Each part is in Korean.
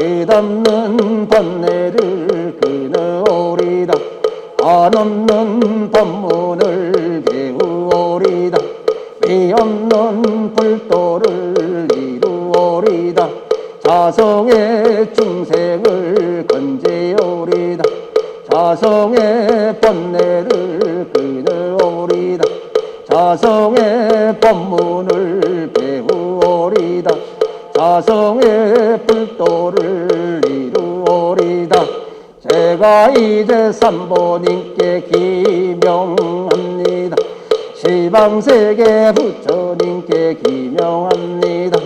끝없는 번뇌를 끊어오리다. 한없는 법문을 배우오리다. 미없는 불도를 이루오리다. 자성의 중생을 건지오리다. 자성의 번뇌를 끊어오리다. 자성의 법문을 배우오리다. 자성의 불도를 이루오리다. 제가 이제 삼보님께 기명합니다. 시방세계 부처님께 기명합니다.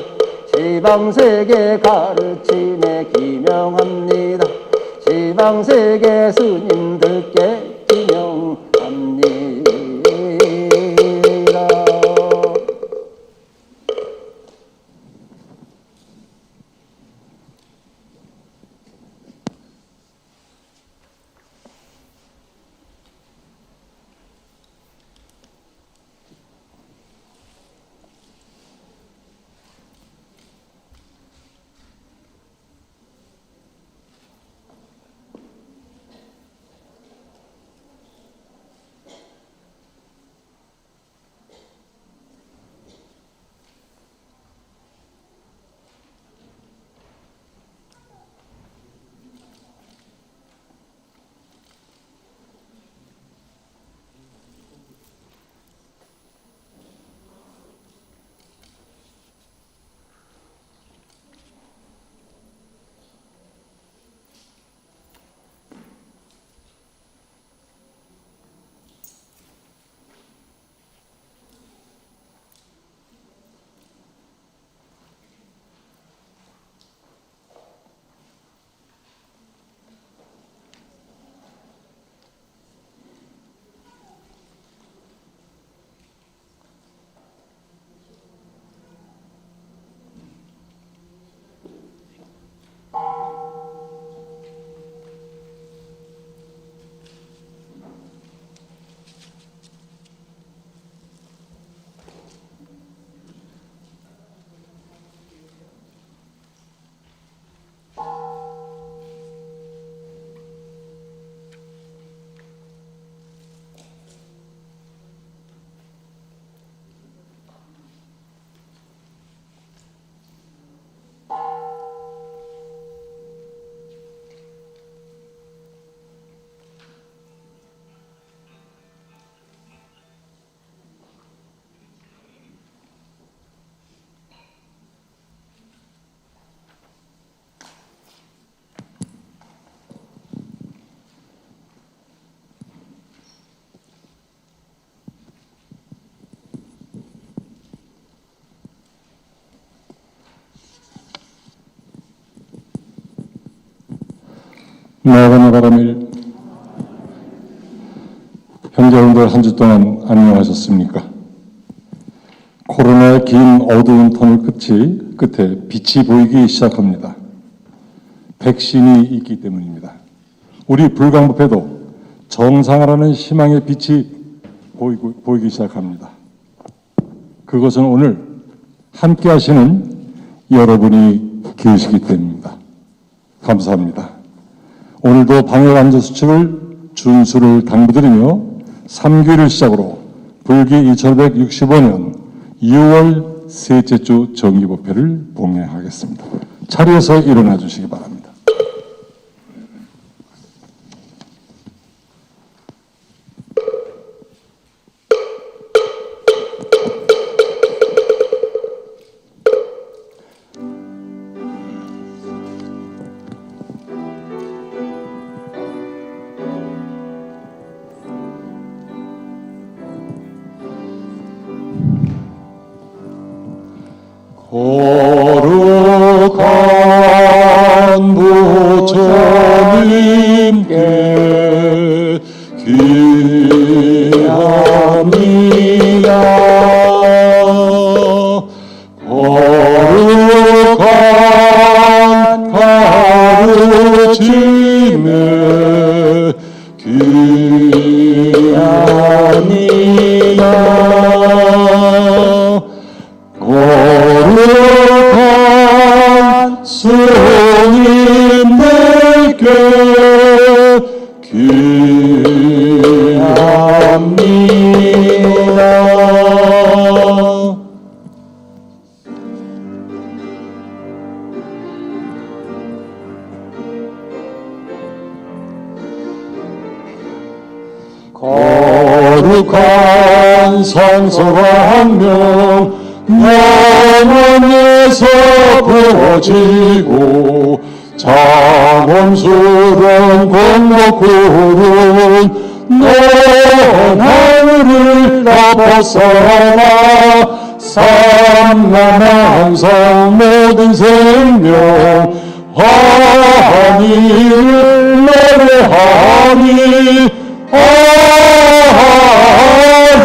시방세계 가르침에 기명합니다. 시방세계 스님들께 기명합니다. 나아가는 바람일 형제분들 한 주 동안 안녕하셨습니까? 코로나의 긴 어두운 터널 끝에 빛이 보이기 시작합니다. 백신이 있기 때문입니다. 우리 불광법회도 정상화라는 희망의 빛이 보이기 시작합니다. 그것은 오늘 함께 하시는 여러분이 계시기 때문입니다. 감사합니다. 오늘도 방역안전수칙을 준수를 당부드리며 3기를 시작으로 불기 2565년 2월 셋째 주 정기법회를 봉행하겠습니다. 자리에서 일어나 주시기 바랍니다. 거룩한 부처님께 귀합니다. 거룩한 가르침에 귀합니다. 거룩한 수 주님들께 기합니다. 거룩한 성소가 한 명 영원에서 부어지고 장엄스런 공덕구름 너는 하늘을 덮어서나 삼라만상 모든 생명 하니를 노래하니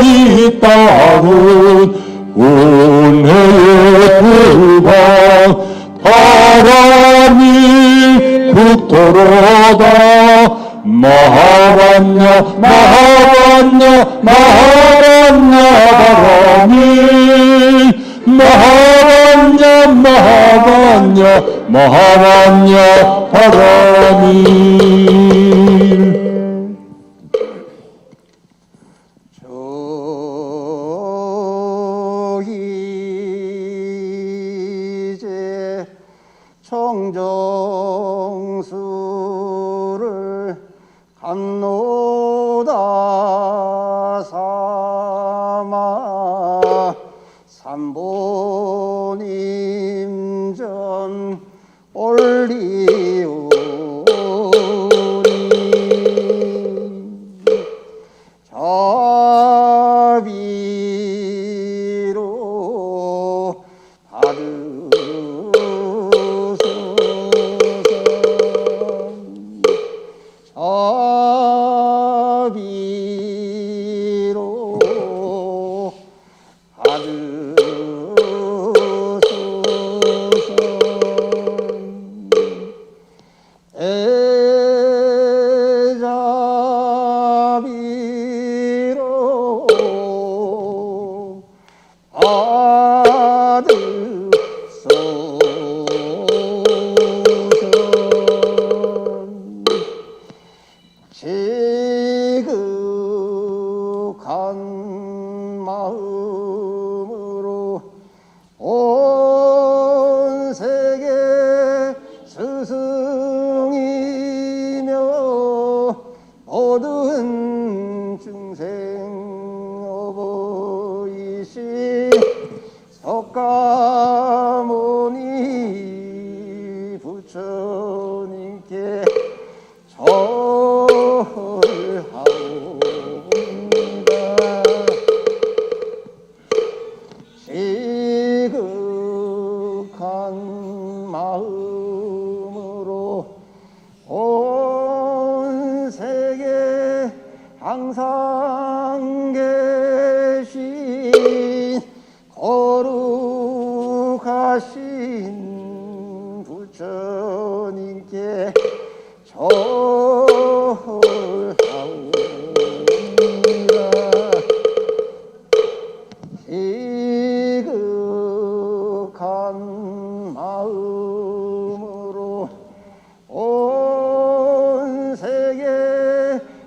이 땅은 은혜의 불방 바람이 국토로다 마하반야 마하반야 마하반야 바람이 마하반야 마하반야 마하반야 바람이 이제 청정수를 간노다 삼아 삼보님전 올리오니 자비로 자비로 애자비로 지극한 마음으로 온 세계 스승이며 모든 중생 어버이신 석가모니 부처님께 절하옵니다. 지극한 마음으로 온 세계 항상 계신 거룩하신 부처님께 절하옵니다. 지극한 마음으로 온 세계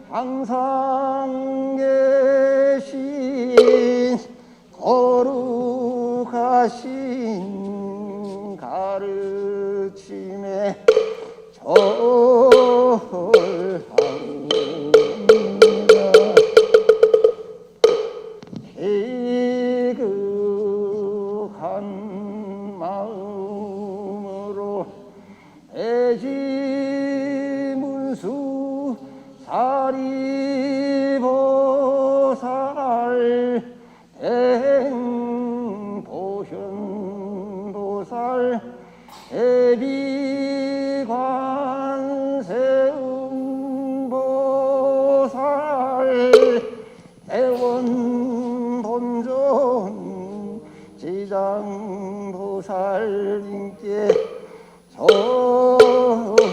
항상 계신 거룩하신 가르침에 절하옵니다. 지극한 마음으로 대지문수 사리보살 대행보현보살 대비관세음보살 대원본존 지장보살님께 절하옵니다.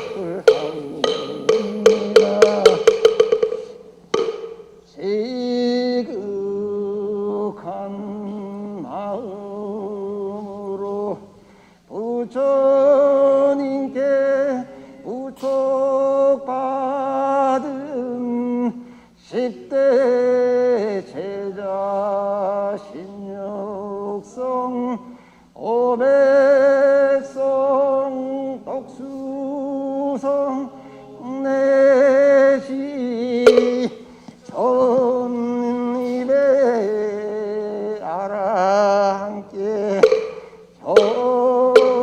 옥수성 내시 전입에 알아 함께 절하옵니다.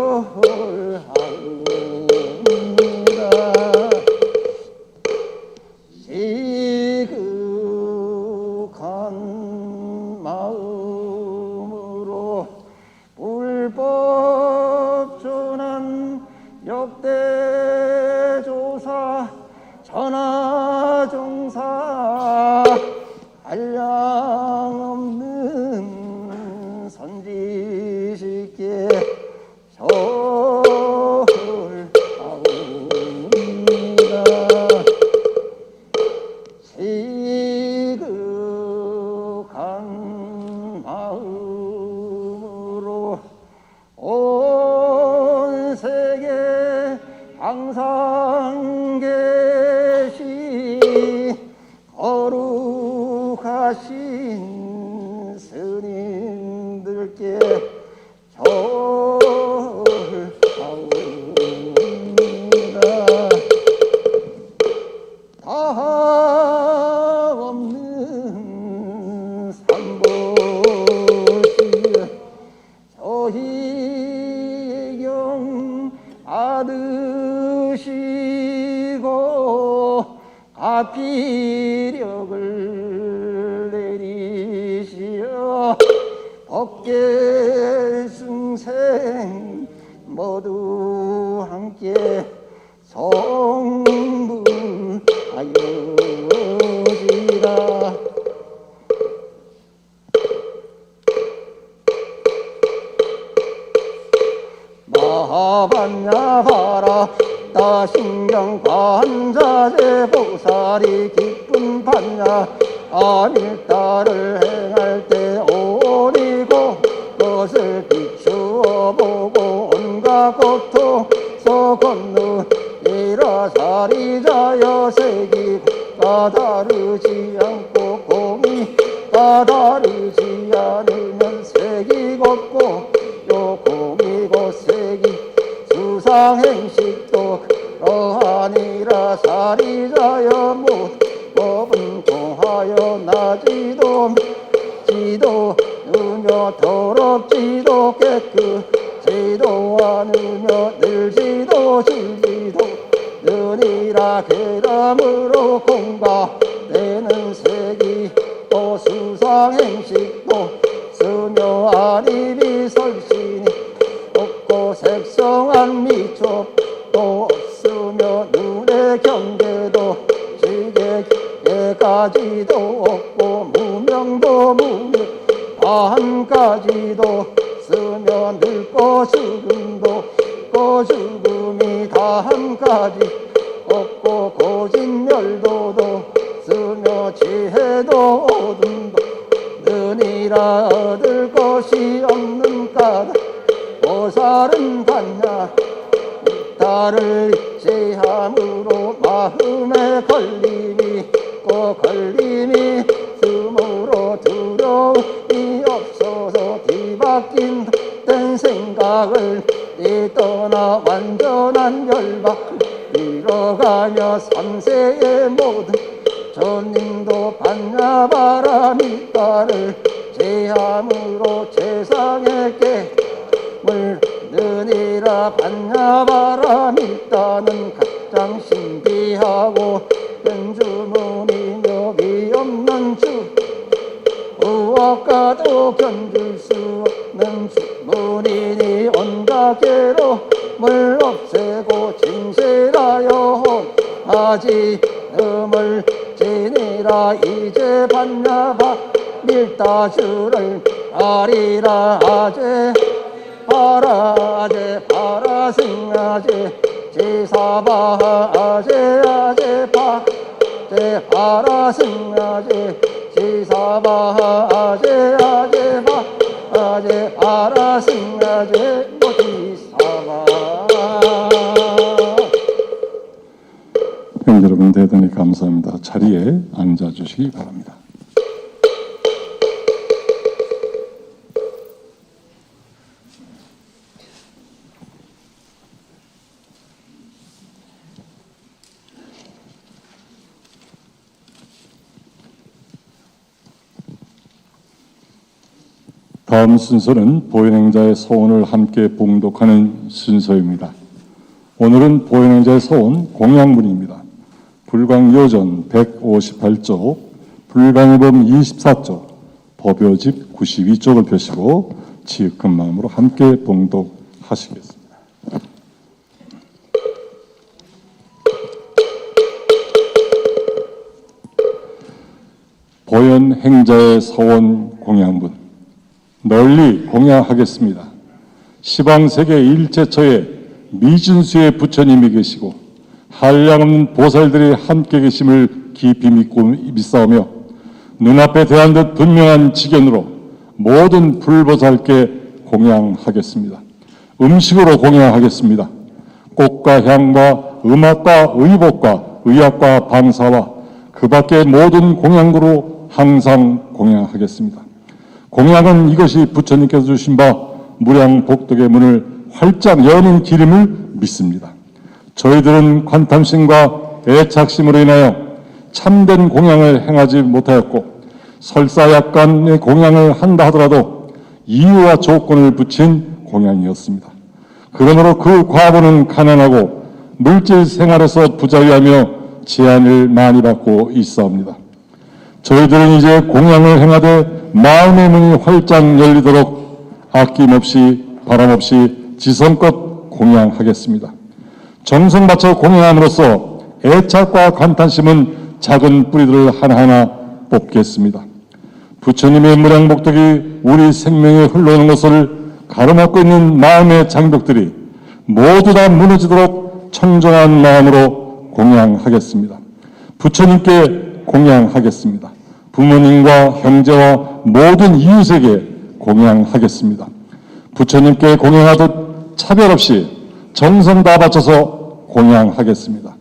시극한 마음으로 불법 전한 역대조사 천하종사 한량없는 선지식께 절하옵니다. 시극한 마음으로 온 세계 항상 계신 거룩하신 스님들께 절하옵니다. 다함 없는 삼보시 저희경 아드시고 가피력을 내리시어 법계 승생 모두 함께 성불하여지라. 마하반야 바라 다신경 관자재 보살이 기쁜 반야 아밀다를 행할 때 오리고 그것을 비추어 보고 온갖 고통 서 건너이라 사리자여 색이 까다르지 않고 공이 까다르지 않으면 색이 곱고 요 공이 곧 색이 수상행식도 그러하니라. 사리자여 법은 공하여 나지도 지도 느며 더럽지도 깨끗지도 않으며 늘지도 질지도 느니라. 그러므로 공과되는 색이 또 수상행식도 쓰며 아니비 설신이 없고 색성한 미촉도 없으며 눈의 경계도 지게까지도 없고 무명도 무명 한 가지도 쓰며 늙고 죽음도 없고 죽음이 다 한 가지 없고 고진멸도도 쓰며 지혜도 어둠도 느니라. 얻을 것이 없는 까닭 보살은 받냐 나를 제함으로 마음에 걸림이 있고 걸림이 있으므로 두려움이 없어서 뒤바뀐 된 생각을 떠나 완전한 열박 이뤄가며 삼세의 모든 전님도 반야바람이 따를 제함으로 세상의 깨물 느니라. 반야바람이 따는 가장 신비하고 견주문이며 위없는 주 무엇과도 견줄 수 없는 주문이니 온갖 괴로움을 없애고 진실하여 하지 음을 지니라. 이제 반야바 밀다주를 아리라. 아제 바라제 바라승아제 지사바 아제 아제 바제 바라승아제 지사바 아제 아제 바 아제 바라승아제 지사바. 여러분 대단히 감사합니다. 자리에 앉아주시기 바랍니다. 다음 순서는 보현행자의 서원을 함께 봉독하는 순서입니다. 오늘은 보현행자의 서원 공양문입니다. 불광요전 158쪽, 불광유범 24쪽, 법요집 92쪽을 펴시고 지극한 마음으로 함께 봉독하시겠습니다. 보현행자의 서원 공양문. 널리 공양하겠습니다. 시방세계 일체처에 미진수의 부처님이 계시고 한량없는 보살들이 함께 계심을 깊이 믿사오며 눈앞에 대한 듯 분명한 지견으로 모든 불보살께 공양하겠습니다. 음식으로 공양하겠습니다. 꽃과 향과 음악과 의복과 의학과 방사와 그 밖의 모든 공양으로 항상 공양하겠습니다. 공양은 이것이 부처님께서 주신 바 무량복덕의 문을 활짝 여는 길임을 믿습니다. 저희들은 관탐심과 애착심으로 인하여 참된 공양을 행하지 못하였고 설사 약간의 공양을 한다 하더라도 이유와 조건을 붙인 공양이었습니다. 그러므로 그 과보는 가난하고 물질 생활에서 부자유하며 제한을 많이 받고 있사옵니다. 저희들은 이제 공양을 행하되 마음의 문이 활짝 열리도록 아낌없이 바람없이 지성껏 공양하겠습니다. 정성 바쳐 공양함으로써 애착과 간탄심은 작은 뿌리들을 하나하나 뽑겠습니다. 부처님의 무량복덕이 우리 생명에 흘러오는 것을 가로막고 있는 마음의 장벽들이 모두 다 무너지도록 청정한 마음으로 공양하겠습니다. 부처님께 공양하겠습니다. 부모님과 형제와 모든 이웃에게 공양하겠습니다. 부처님께 공양하듯 차별 없이 정성 다 바쳐서 공양하겠습니다.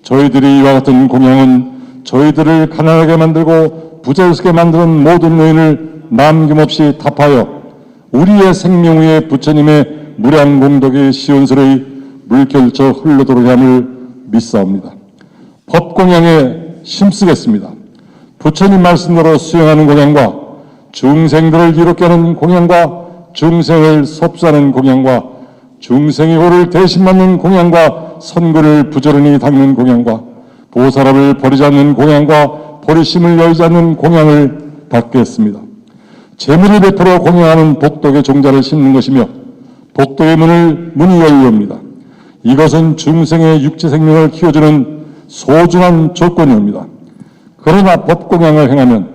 저희들이 이와 같은 공양은 저희들을 가난하게 만들고 부자유스게 만드는 모든 요인을 남김없이 답하여 우리의 생명 위에 부처님의 무량공덕이 시온스레이 물결쳐 흘러도록 함을 믿사옵니다. 법공양에 힘쓰겠습니다. 부처님 말씀대로 수행하는 공양과 중생들을 이롭게 하는 공양과 중생을 섭사하는 공양과 중생의 호를 대신 맞는 공양과 선구를 부지런히 닦는 공양과 보살함을 버리지 않는 공양과 버리심을 열지 않는 공양을 받겠습니다. 재물을 베풀어 공양하는 복덕의 종자를 심는 것이며 복덕의 문이 열리옵니다. 이것은 중생의 육체 생명을 키워주는 소중한 조건이옵니다. 그러나 법공양을 행하면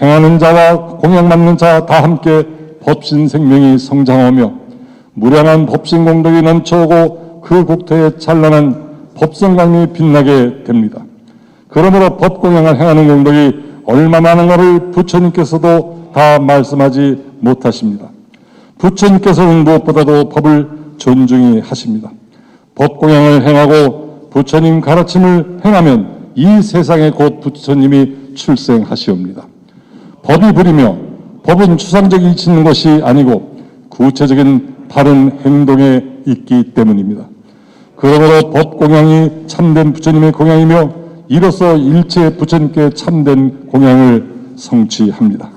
행하는 자와 공양받는 자 다 함께 법신 생명이 성장하며 무량한 법신 공덕이 넘쳐오고 그 국토에 찬란한 법성강이 빛나게 됩니다. 그러므로 법공양을 행하는 공덕이 얼마나 많은가를 부처님께서도 다 말씀하지 못하십니다. 부처님께서는 무엇보다도 법을 존중히 하십니다. 법공양을 행하고 부처님 가르침을 행하면 이 세상에 곧 부처님이 출생하시옵니다. 법이 부리며 법은 추상적인 짓는 것이 아니고 구체적인 바른 행동에 있기 때문입니다. 그러므로 법공양이 참된 부처님의 공양이며 이로써 일체 부처님께 참된 공양을 성취합니다.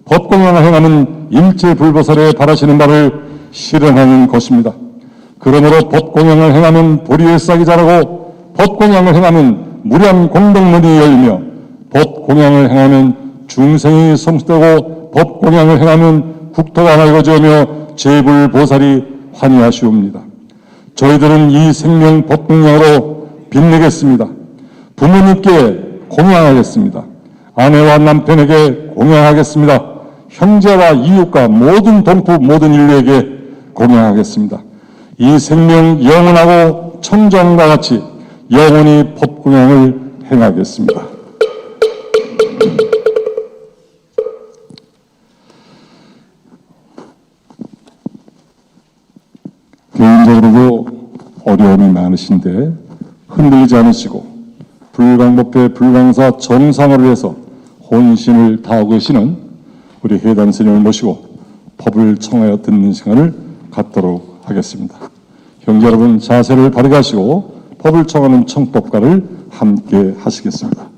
법공양을 행하면 일체 불보살에 바라시는 바를 실현하는 것입니다. 그러므로 법공양을 행하면 보리의 싹이 자라고 법공양을 행하면 무량 공덕문이 열리며 법공양을 행하면 중생이 성숙되고 법공양을 행하면 국토가 맑아지며 제불보살이 환희하시옵니다. 저희들은 이 생명 법공양으로 빛내겠습니다. 부모님께 공양하겠습니다. 아내와 남편에게 공양하겠습니다. 형제와 이웃과 모든 동포 모든 인류에게 공양하겠습니다. 이 생명 영원하고 청정과 같이 영원히 법공양을 행하겠습니다. 개인적으로도 어려움이 많으신데 흔들리지 않으시고 불광법회 불광사 정상화를 위해서 혼신을 다하고 계시는 우리 해단 스님을 모시고 법을 청하여 듣는 시간을 갖도록 하겠습니다. 형제 여러분 자세를 바르게 하시고 법을 청하는 청법가를 함께 하시겠습니다.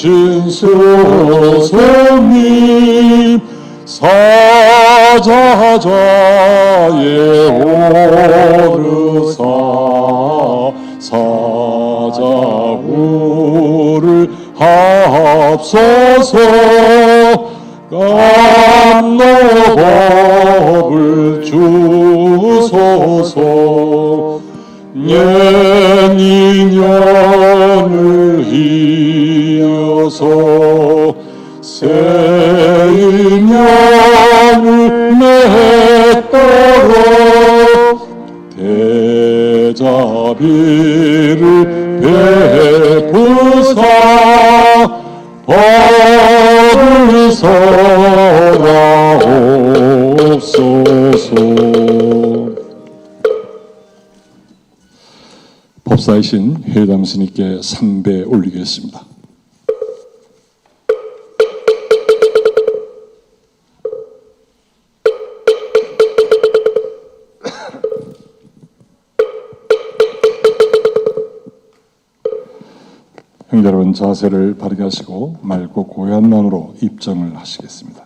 신수성님 사자자에 오르사 사자구를 합소서 감노법을 주소서 년이년을 이어서 새인년을 맺도록 대자비를 베푸사 벌을 설하옵소서. 법사이신 회담 스님께 삼배 올리겠습니다. 형제 여러분, 자세를 바르게 하시고 맑고 고요한 마음으로 입정을 하시겠습니다.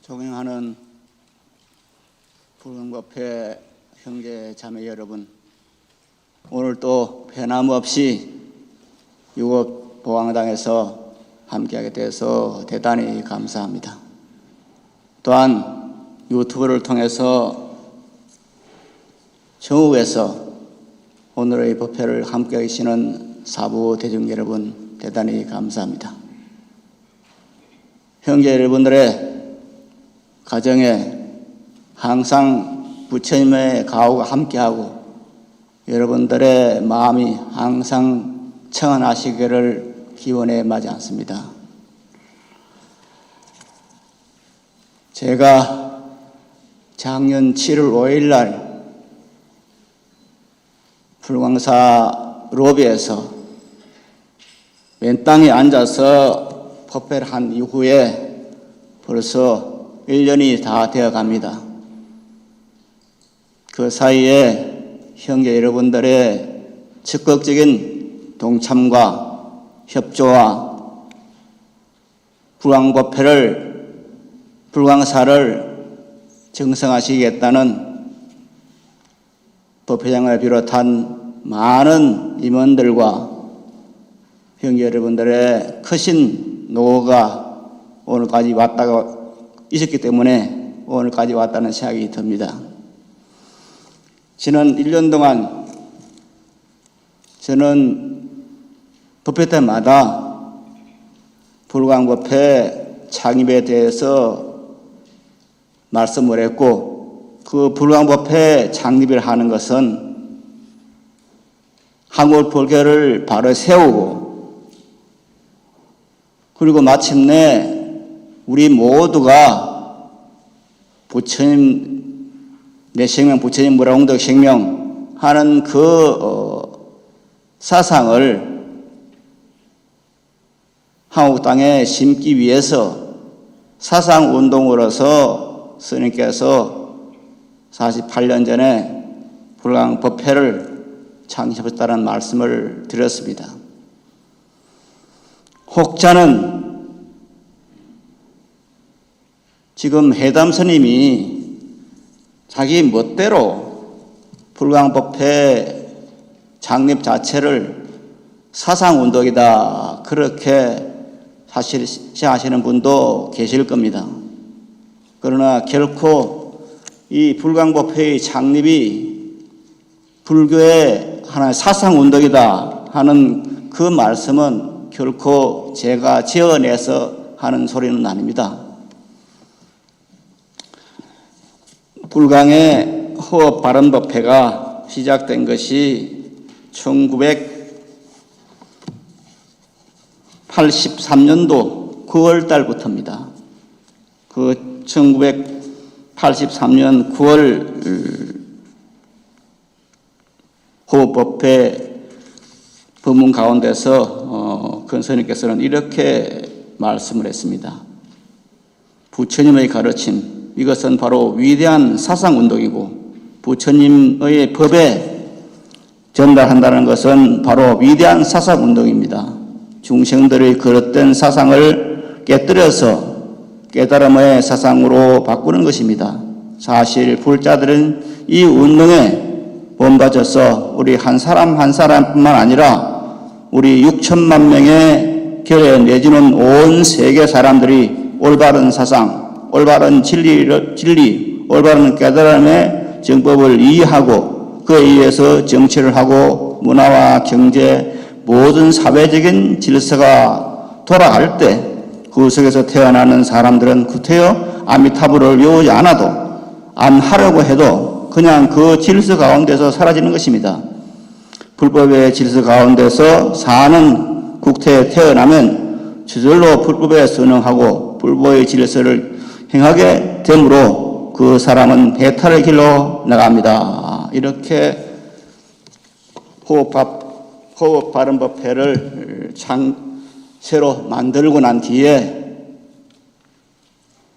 존경하는 불광법회 형제 자매 여러분, 오늘 또 변함없이 유업 보강당에서 함께하게 돼서 대단히 감사합니다. 또한 유튜브를 통해서 전국에서 오늘의 법회를 함께 하시는 사부 대중 여러분, 대단히 감사합니다. 형제 여러분들의 가정에 항상 부처님의 가호가 함께하고 여러분들의 마음이 항상 청안하시기를 기원해 마지 않습니다. 제가 작년 7월 5일 날 불광사 로비에서 맨 땅에 앉아서 법회를 한 이후에 벌써 1년이 다 되어 갑니다. 그 사이에 형제 여러분들의 적극적인 동참과 협조와 불광사를 정성하시겠다는 법회장을 비롯한 많은 임원들과 형제 여러분들의 크신 노고가 오늘까지 왔다가 있었기 때문에 오늘까지 왔다는 생각이 듭니다. 지난 1년 동안 저는 법회 때마다 불광법회 창립에 대해서 말씀을 했고, 그 불광법회 창립을 하는 것은 한국 불교를 바로 세우고, 그리고 마침내 우리 모두가 부처님 내 생명, 부처님 무라홍덕 생명 하는 그 사상을 한국 땅에 심기 위해서 사상운동으로서 스님께서 48년 전에 불광법회를 창립했다는 말씀을 드렸습니다. 혹자는 지금 해담 스님이 자기 멋대로 불광법회 창립 자체를 사상운동이다, 그렇게 사실, 생각하시는 분도 계실 겁니다. 그러나 결코 이 불광법회의 창립이 불교의 하나의 사상운동이다 하는 그 말씀은 결코 제가 지어내서 하는 소리는 아닙니다. 불광의 호흡바른법회가 시작된 것이 1983년도 9월 달부터입니다. 그 1983년 9월 호흡법회 법문 가운데서 근스님께서는 이렇게 말씀을 했습니다. 부처님의 가르침, 이것은 바로 위대한 사상운동이고 부처님의 법에 전달한다는 것은 바로 위대한 사상운동입니다. 중생들의 그릇된 사상을 깨뜨려서 깨달음의 사상으로 바꾸는 것입니다. 사실 불자들은 이 운동에 본받아서 우리 한 사람 한 사람뿐만 아니라 우리 6천만 명의 결의 내지는 온 세계 사람들이 올바른 사상, 올바른 진리, 올바른 깨달음의 정법을 이해하고 그에 의해서 정치를 하고 문화와 경제, 모든 사회적인 질서가 돌아갈 때 그 속에서 태어나는 사람들은 구태여 아미타불을 외우지 않아도 안 하려고 해도 그냥 그 질서 가운데서 사라지는 것입니다. 불법의 질서 가운데서 사는 국태에 태어나면 저절로 불법에 순응하고 불법의 질서를 행하게 되므로 그 사람은 해탈의 길로 나갑니다. 이렇게 호흡바른법회를 새로 만들고 난 뒤에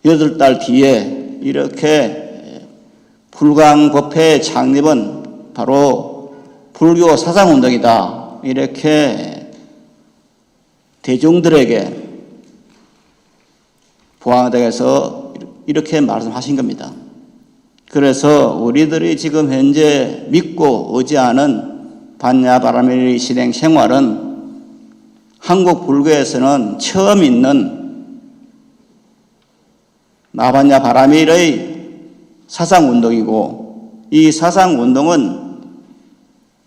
8달 뒤에 이렇게 불광법회 창립은 바로 불교 사상운동이다. 이렇게 대중들에게 보안당에서 이렇게 말씀하신 겁니다. 그래서 우리들이 지금 현재 믿고 의지하는 반야바라밀 실행 생활은 한국 불교에서는 처음 있는 나반야 바라밀의 사상운동이고 이 사상운동은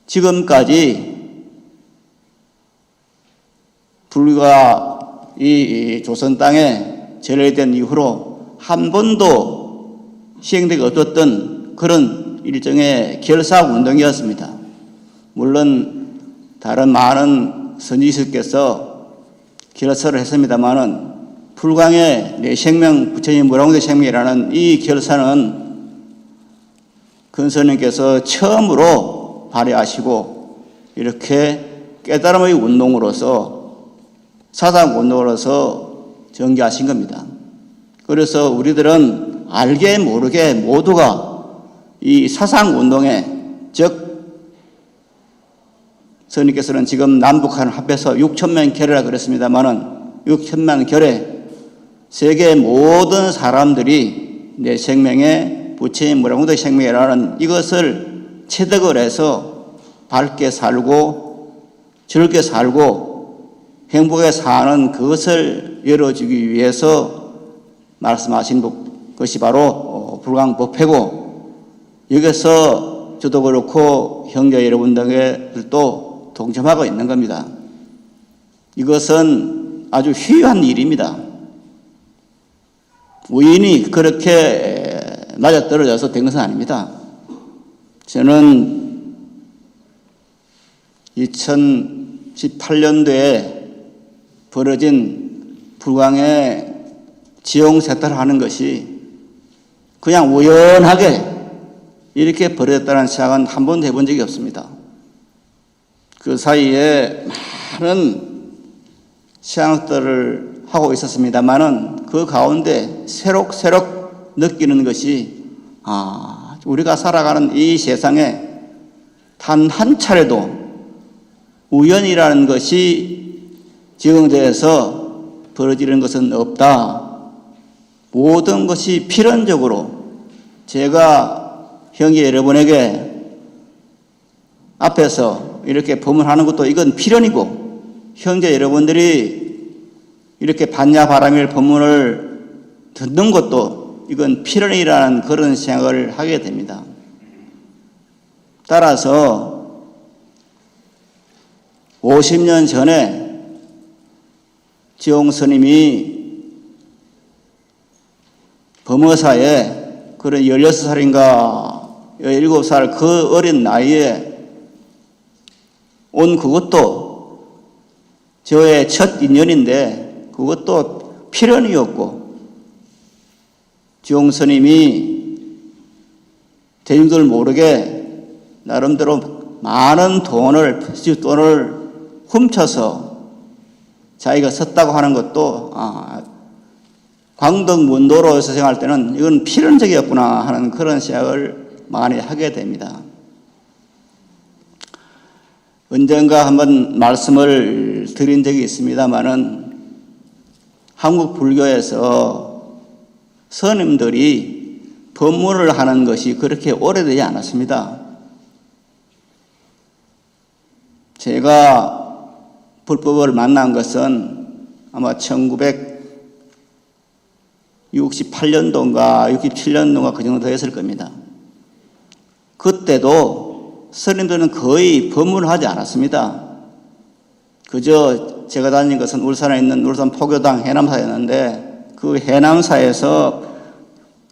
지금까지 불교가 이 조선 땅에 제례된 이후로 한 번도 시행되기 없었던 그런 일종의 결사운동이었습니다. 물론 다른 많은 선지스께서 결사를 했습니다마는 불광의 내 생명 부처님 무량대 생명이라는 이 결사는 근스님께서 처음으로 발휘하시고 이렇게 깨달음의 운동으로서 사상 운동으로서 전개하신 겁니다. 그래서 우리들은 알게 모르게 모두가 이 사상 운동에 즉 스님께서는 지금 남북한 합해서 6천만 결이라 그랬습니다마는 6천만 결에 세계 모든 사람들이 내 생명에 부처님 무량무대 생명이라는 이것을 체득을 해서 밝게 살고 즐겁게 살고 행복하게 사는 그것을 열어주기 위해서 말씀하신 것이 바로 불광법회고 여기서 저도 그렇고 형제 여러분들도 동참하고 있는 겁니다. 이것은 아주 희귀한 일입니다. 우연히 그렇게 맞아떨어져서 된 것은 아닙니다. 저는 2018년도에 벌어진 불광의 지용세탈을 하는 것이 그냥 우연하게 이렇게 벌어졌다는 생각은 한 번도 해본 적이 없습니다. 그 사이에 많은 생각들을 하고 있었습니다만은 그 가운데 새록새록 느끼는 것이 우리가 살아가는 이 세상에 단 한 차례도 우연이라는 것이 지경대에서 벌어지는 것은 없다. 모든 것이 필연적으로 제가 형제 여러분에게 앞에서 이렇게 법문하는 것도 이건 필연이고 형제 여러분들이 이렇게 반야바라밀 법문을 듣는 것도 이건 필연이라는 그런 생각을 하게 됩니다. 따라서 50년 전에 지용 스님이 범어사에 그런 16살인가 17살 그 어린 나이에 온 그것도 저의 첫 인연인데 그것도 필연이었고 지용 스님이 대중들 모르게 나름대로 많은 돈을 훔쳐서 자기가 썼다고 하는 것도 광덕문도로에서 생각할 때는 이건 필연적이었구나 하는 그런 생각을 많이 하게 됩니다. 언젠가 한번 말씀을 드린 적이 있습니다마는 한국 불교에서 스님들이 법문을 하는 것이 그렇게 오래되지 않았습니다. 제가 불법을 만난 것은 아마 1968년도인가 67년도인가 그 정도 됐을 겁니다. 그때도 스님들은 거의 법문을 하지 않았습니다. 그저 제가 다닌 것은 울산에 있는 울산 포교당 해남사였는데 그 해남사에서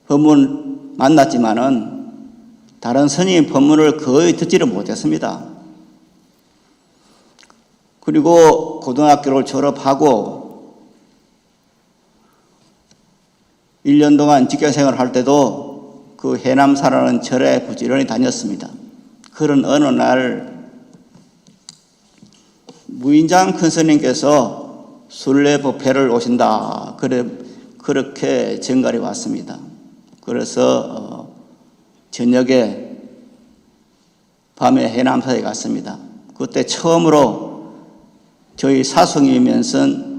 법문 만났지만은 다른 스님의 법문을 거의 듣지를 못했습니다. 그리고 고등학교를 졸업하고 1년 동안 직장생활을 할 때도 그 해남사라는 절에 부지런히 다녔습니다. 그런 어느 날 무인장 큰 스님께서 순례법회를 오신다. 그렇게 전갈이 왔습니다. 그래서 저녁에 밤에 해남사에 갔습니다. 그때 처음으로 저희 사성이면서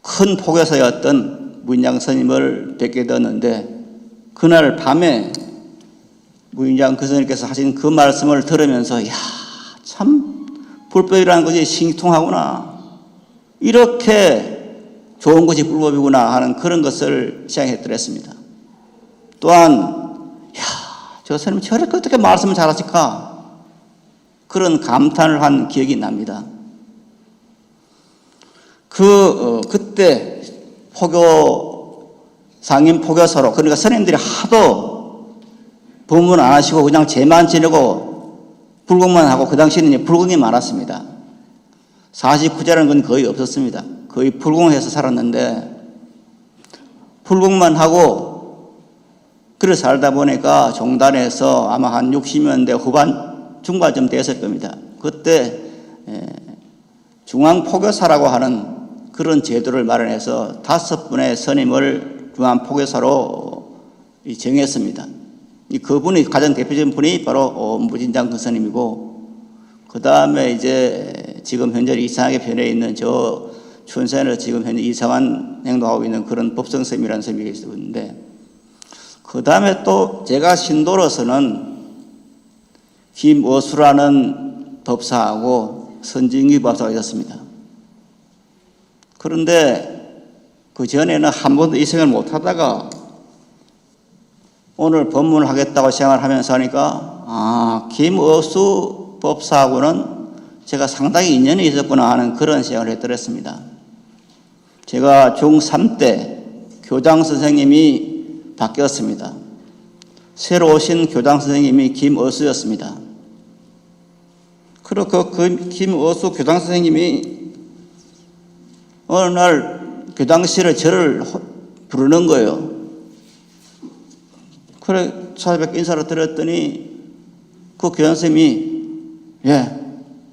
큰 포교사였던 무인장 스님을 뵙게 되었는데 그날 밤에 무인장 그 스님께서 하신 그 말씀을 들으면서 참 불법이라는 것이 신통하구나. 이렇게 좋은 것이 불법이구나 하는 그런 것을 시작했더랬습니다. 또한 저 스님 저렇게 어떻게 말씀을 잘하실까? 그런 감탄을 한 기억이 납니다. 그때 상임 포교사로, 그러니까 스님들이 하도 법문 안 하시고 그냥 죄만 지내고 불공만 하고 그 당시에는 불공이 많았습니다. 49제라는 건 거의 없었습니다. 거의 불공해서 살았는데 불공만 하고 그래 살다 보니까 종단에서 아마 한 60년대 후반 중반쯤 됐을 겁니다. 그때 중앙포교사라고 하는 그런 제도를 마련해서 5분의 스님을 중앙포교사로 정했습니다. 그분이 가장 대표적인 분이 바로 무진장 그 스님이고, 그 다음에 이제 지금 현재 이상하게 변해 있는 저 춘세는 지금 현재 이상한 행동하고 있는 그런 법성 스님이라는 스님이 있었는데, 그 다음에 또 제가 신도로서는 김어수라는 법사하고 선진기 법사가 있었습니다. 그런데 그 전에는 한 번도 이 생각을 못 하다가 오늘 법문을 하겠다고 생각을 하면서 하니까 김어수 법사하고는 제가 상당히 인연이 있었구나 하는 그런 생각을 했더랬습니다. 제가 중3 때 교장 선생님이 바뀌었습니다. 새로 오신 교장 선생님이 김어수였습니다. 그리고 그 김어수 교장 선생님이 어느 날 교장실에 저를 부르는 거예요. 그래 찾아뵙고 인사를 드렸더니 그 교장 선생님이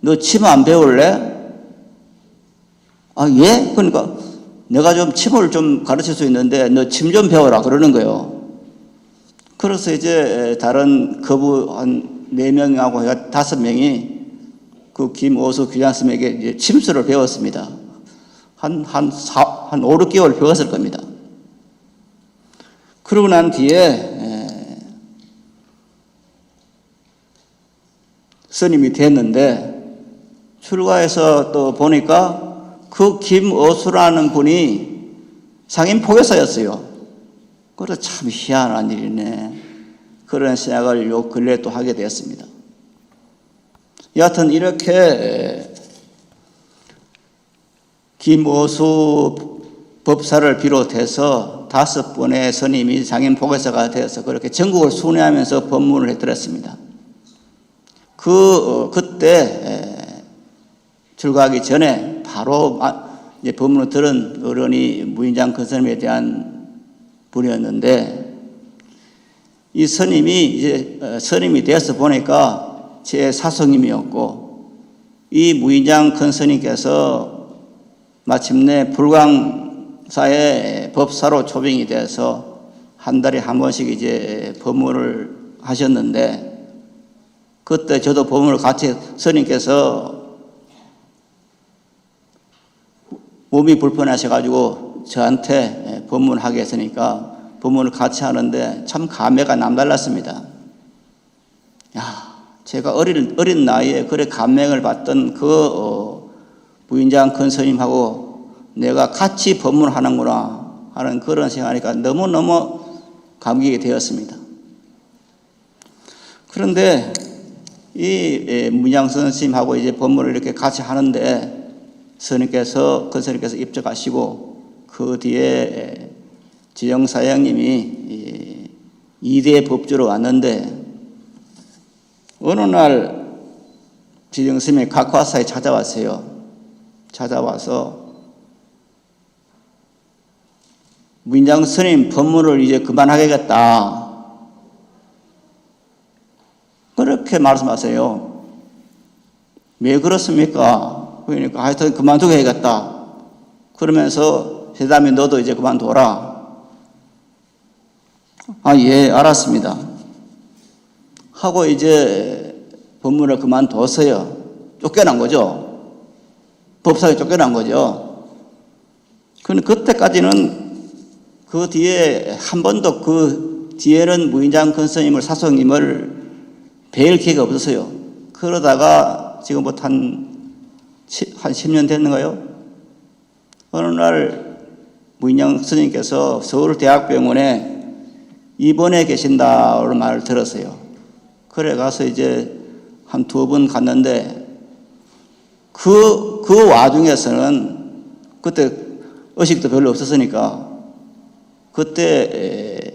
너 침 안 배울래? 예? 그러니까 내가 좀 침을 좀 가르칠 수 있는데 너 침 좀 배워라 그러는 거예요. 그래서 이제 다른 거부 한 4명하고 5명이 그 김어수 교장 선생님에게 이제 침수를 배웠습니다. 한 5, 6개월 배웠을 겁니다. 그러고 난 뒤에 스님이 됐는데 출가해서 또 보니까 그 김어수라는 분이 상임 포교사였어요. 그래서 참 희한한 일이네. 그런 생각을 요 근래에 또 하게 되었습니다. 여하튼 이렇게 김어수 법사를 비롯해서 5분의 스님이 상임 포교사가 되어서 그렇게 전국을 순회하면서 법문을 해드렸습니다. 그때 출가하기 전에 바로 이제 법문을 들은 어른이 무인장 근스님에 대한 분이었는데, 이 스님이 이제 스님이 되어서 보니까 제 사성님이었고, 이 무인장 근스님께서 마침내 불광사의 법사로 초빙이 돼서 한 달에 한 번씩 이제 법문을 하셨는데, 그때 저도 법문을 같이 스님께서 몸이 불편하셔가지고 저한테 법문하게 했으니까 법문을 같이 하는데 참 감회가 남달랐습니다. 야, 제가 어린 나이에 그래 감명을 받던 그 부인장 큰 스님하고 내가 같이 법문하는구나 하는 그런 생각하니까 너무너무 감격이 되었습니다. 그런데 이 문양선 스님하고 이제 법문을 이렇게 같이 하는데 스님께서 입적하시고 그 뒤에 지정사장님이 2대 법주로 왔는데 어느 날 지정스님이 각화사에 찾아왔어요. 찾아와서 문장 스님 법문을 이제 그만하겠다 그렇게 말씀하세요. 왜 그렇습니까? 그러니까 하여튼 그만두게 해야겠다. 그러면서 회담이 너도 이제 그만둬라. 아, 예, 알았습니다. 하고 이제 법문을 그만뒀어요. 쫓겨난 거죠. 법사에 쫓겨난 거죠. 근데 그때까지는 그 뒤에 한 번도 그 뒤에는 무인장 근스님을 사성님을 뵐 기회가 없었어요. 그러다가 지금부터 한 10년 됐는가요? 어느 날 무인장 스님께서 서울대학병원에 입원해 계신다는 말을 들었어요. 그래 가서 이제 한 2번 갔는데 그 와중에서는 그때 의식도 별로 없었으니까 그때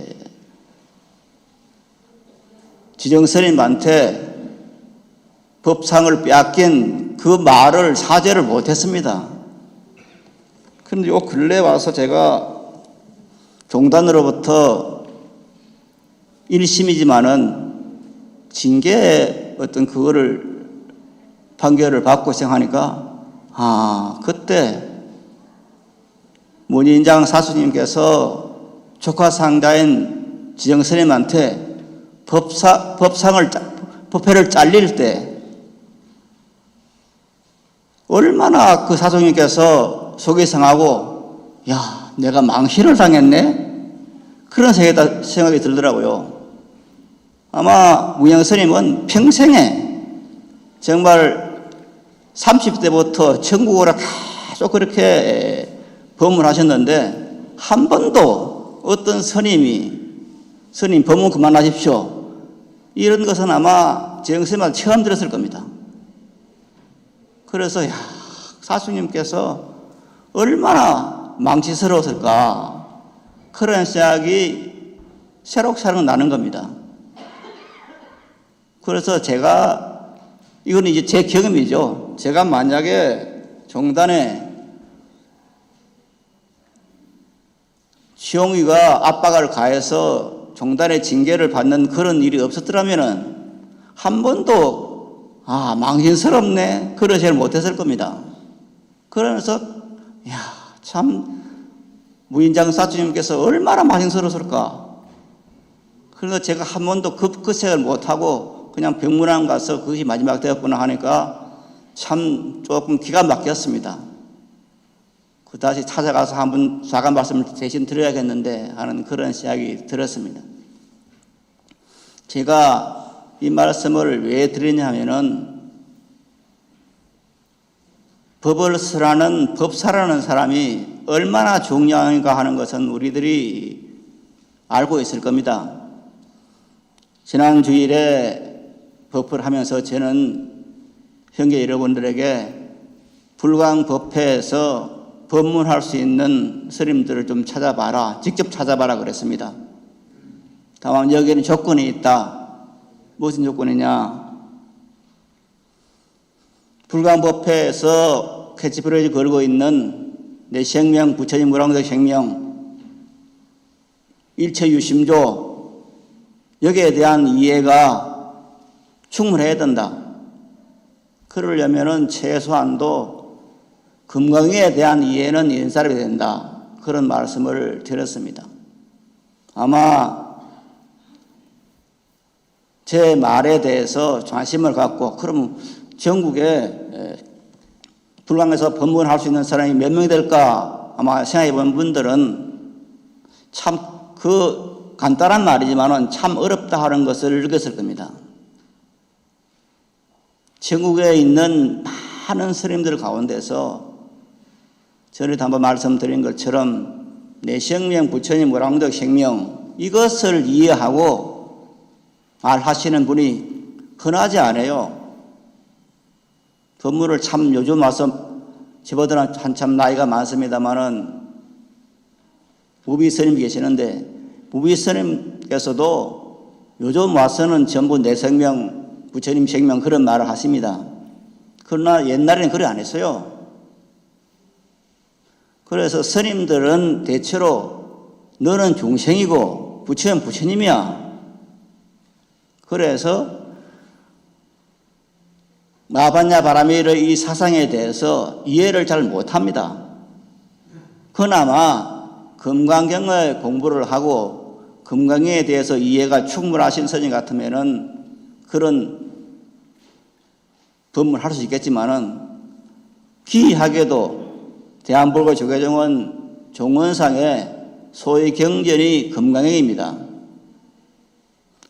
지정스님한테 법상을 빼앗긴 그 말을 사죄를 못했습니다. 그런데 요 근래 와서 제가 종단으로부터 1심이지만은 징계 어떤 그거를 판결을 받고 생각하니까 아, 그때 문인장 사수님께서 조카상자인 지정스님한테 법회를 잘릴 때 얼마나 그 사수님께서 속이 상하고 야, 내가 망신을 당했네? 그런 생각이 들더라고요. 아마 무양스님은 평생에 정말 30대부터 전국으로 계속 그렇게 법문하셨는데 한 번도 어떤 스님 법문 그만하십시오 이런 것은 아마 정스님한테 처음 들었을 겁니다. 그래서 야, 사수님께서 얼마나 망치스러웠을까 그런 생각이 새록새록 나는 겁니다. 그래서 제가 이거는 이제 제 경험이죠. 제가 만약에 종단에 시용위가 압박을 가해서 종단의 징계를 받는 그런 일이 없었더라면은 한 번도 아, 망신스럽네 그런 생각을 못했을 겁니다. 그러면서 야, 참 무인장 사주님께서 얼마나 망신스러웠을까. 그래서 제가 한 번도 그 생각을 못하고 그냥 병문안 가서 그것이 마지막 되었구나 하니까 참 조금 기가 막혔습니다. 그 다시 찾아가서 한번 사과 말씀을 대신 드려야겠는데 하는 그런 생각이 들었습니다. 제가 이 말씀을 왜 드리냐 하면은 법사라는 사람이 얼마나 중요한가 하는 것은 우리들이 알고 있을 겁니다. 지난 주일에 법을 하면서 저는 형제 여러분들에게 불광법회에서 법문할 수 있는 스님들을 좀 찾아봐라, 직접 찾아봐라 그랬습니다. 다만 여기에는 조건이 있다. 무슨 조건이냐? 불광법회에서 캐치프레이즈 걸고 있는 내 생명, 부처님 무량寿의 생명, 일체유심조, 여기에 대한 이해가 충분해야 된다. 그러려면은 최소한도 금강에 대한 이해는 연사람이 된다. 그런 말씀을 드렸습니다. 아마 제 말에 대해서 관심을 갖고 그러면 전국에 불광에서 법문할 수 있는 사람이 몇 명이 될까 아마 생각해 본 분들은 참 그 간단한 말이지만은 참 어렵다 하는 것을 느꼈을 겁니다. 전국에 있는 많은 스님들 가운데서 전에도 한번 말씀드린 것처럼 내 생명, 부처님 무량寿의 생명 이것을 이해하고 말하시는 분이 흔하지 않아요. 법문을 참 요즘 와서 저보다는 한참 나이가 많습니다만은 무비 스님 계시는데 무비 스님께서도 요즘 와서는 전부 내 생명, 부처님 생명 그런 말을 하십니다. 그러나 옛날에는 그래 안 했어요. 그래서 스님들은 대체로 너는 중생이고 부처는 부처님이야. 그래서 마반야 바라미의 이 사상에 대해서 이해를 잘 못합니다. 그나마 금강경을 공부를 하고 금강경에 대해서 이해가 충분하신 스님 같으면은 그런 법문을 할 수 있겠지만은 기이하게도 대한불교 조계종은 종원상에 소위 경전이 금강경입니다.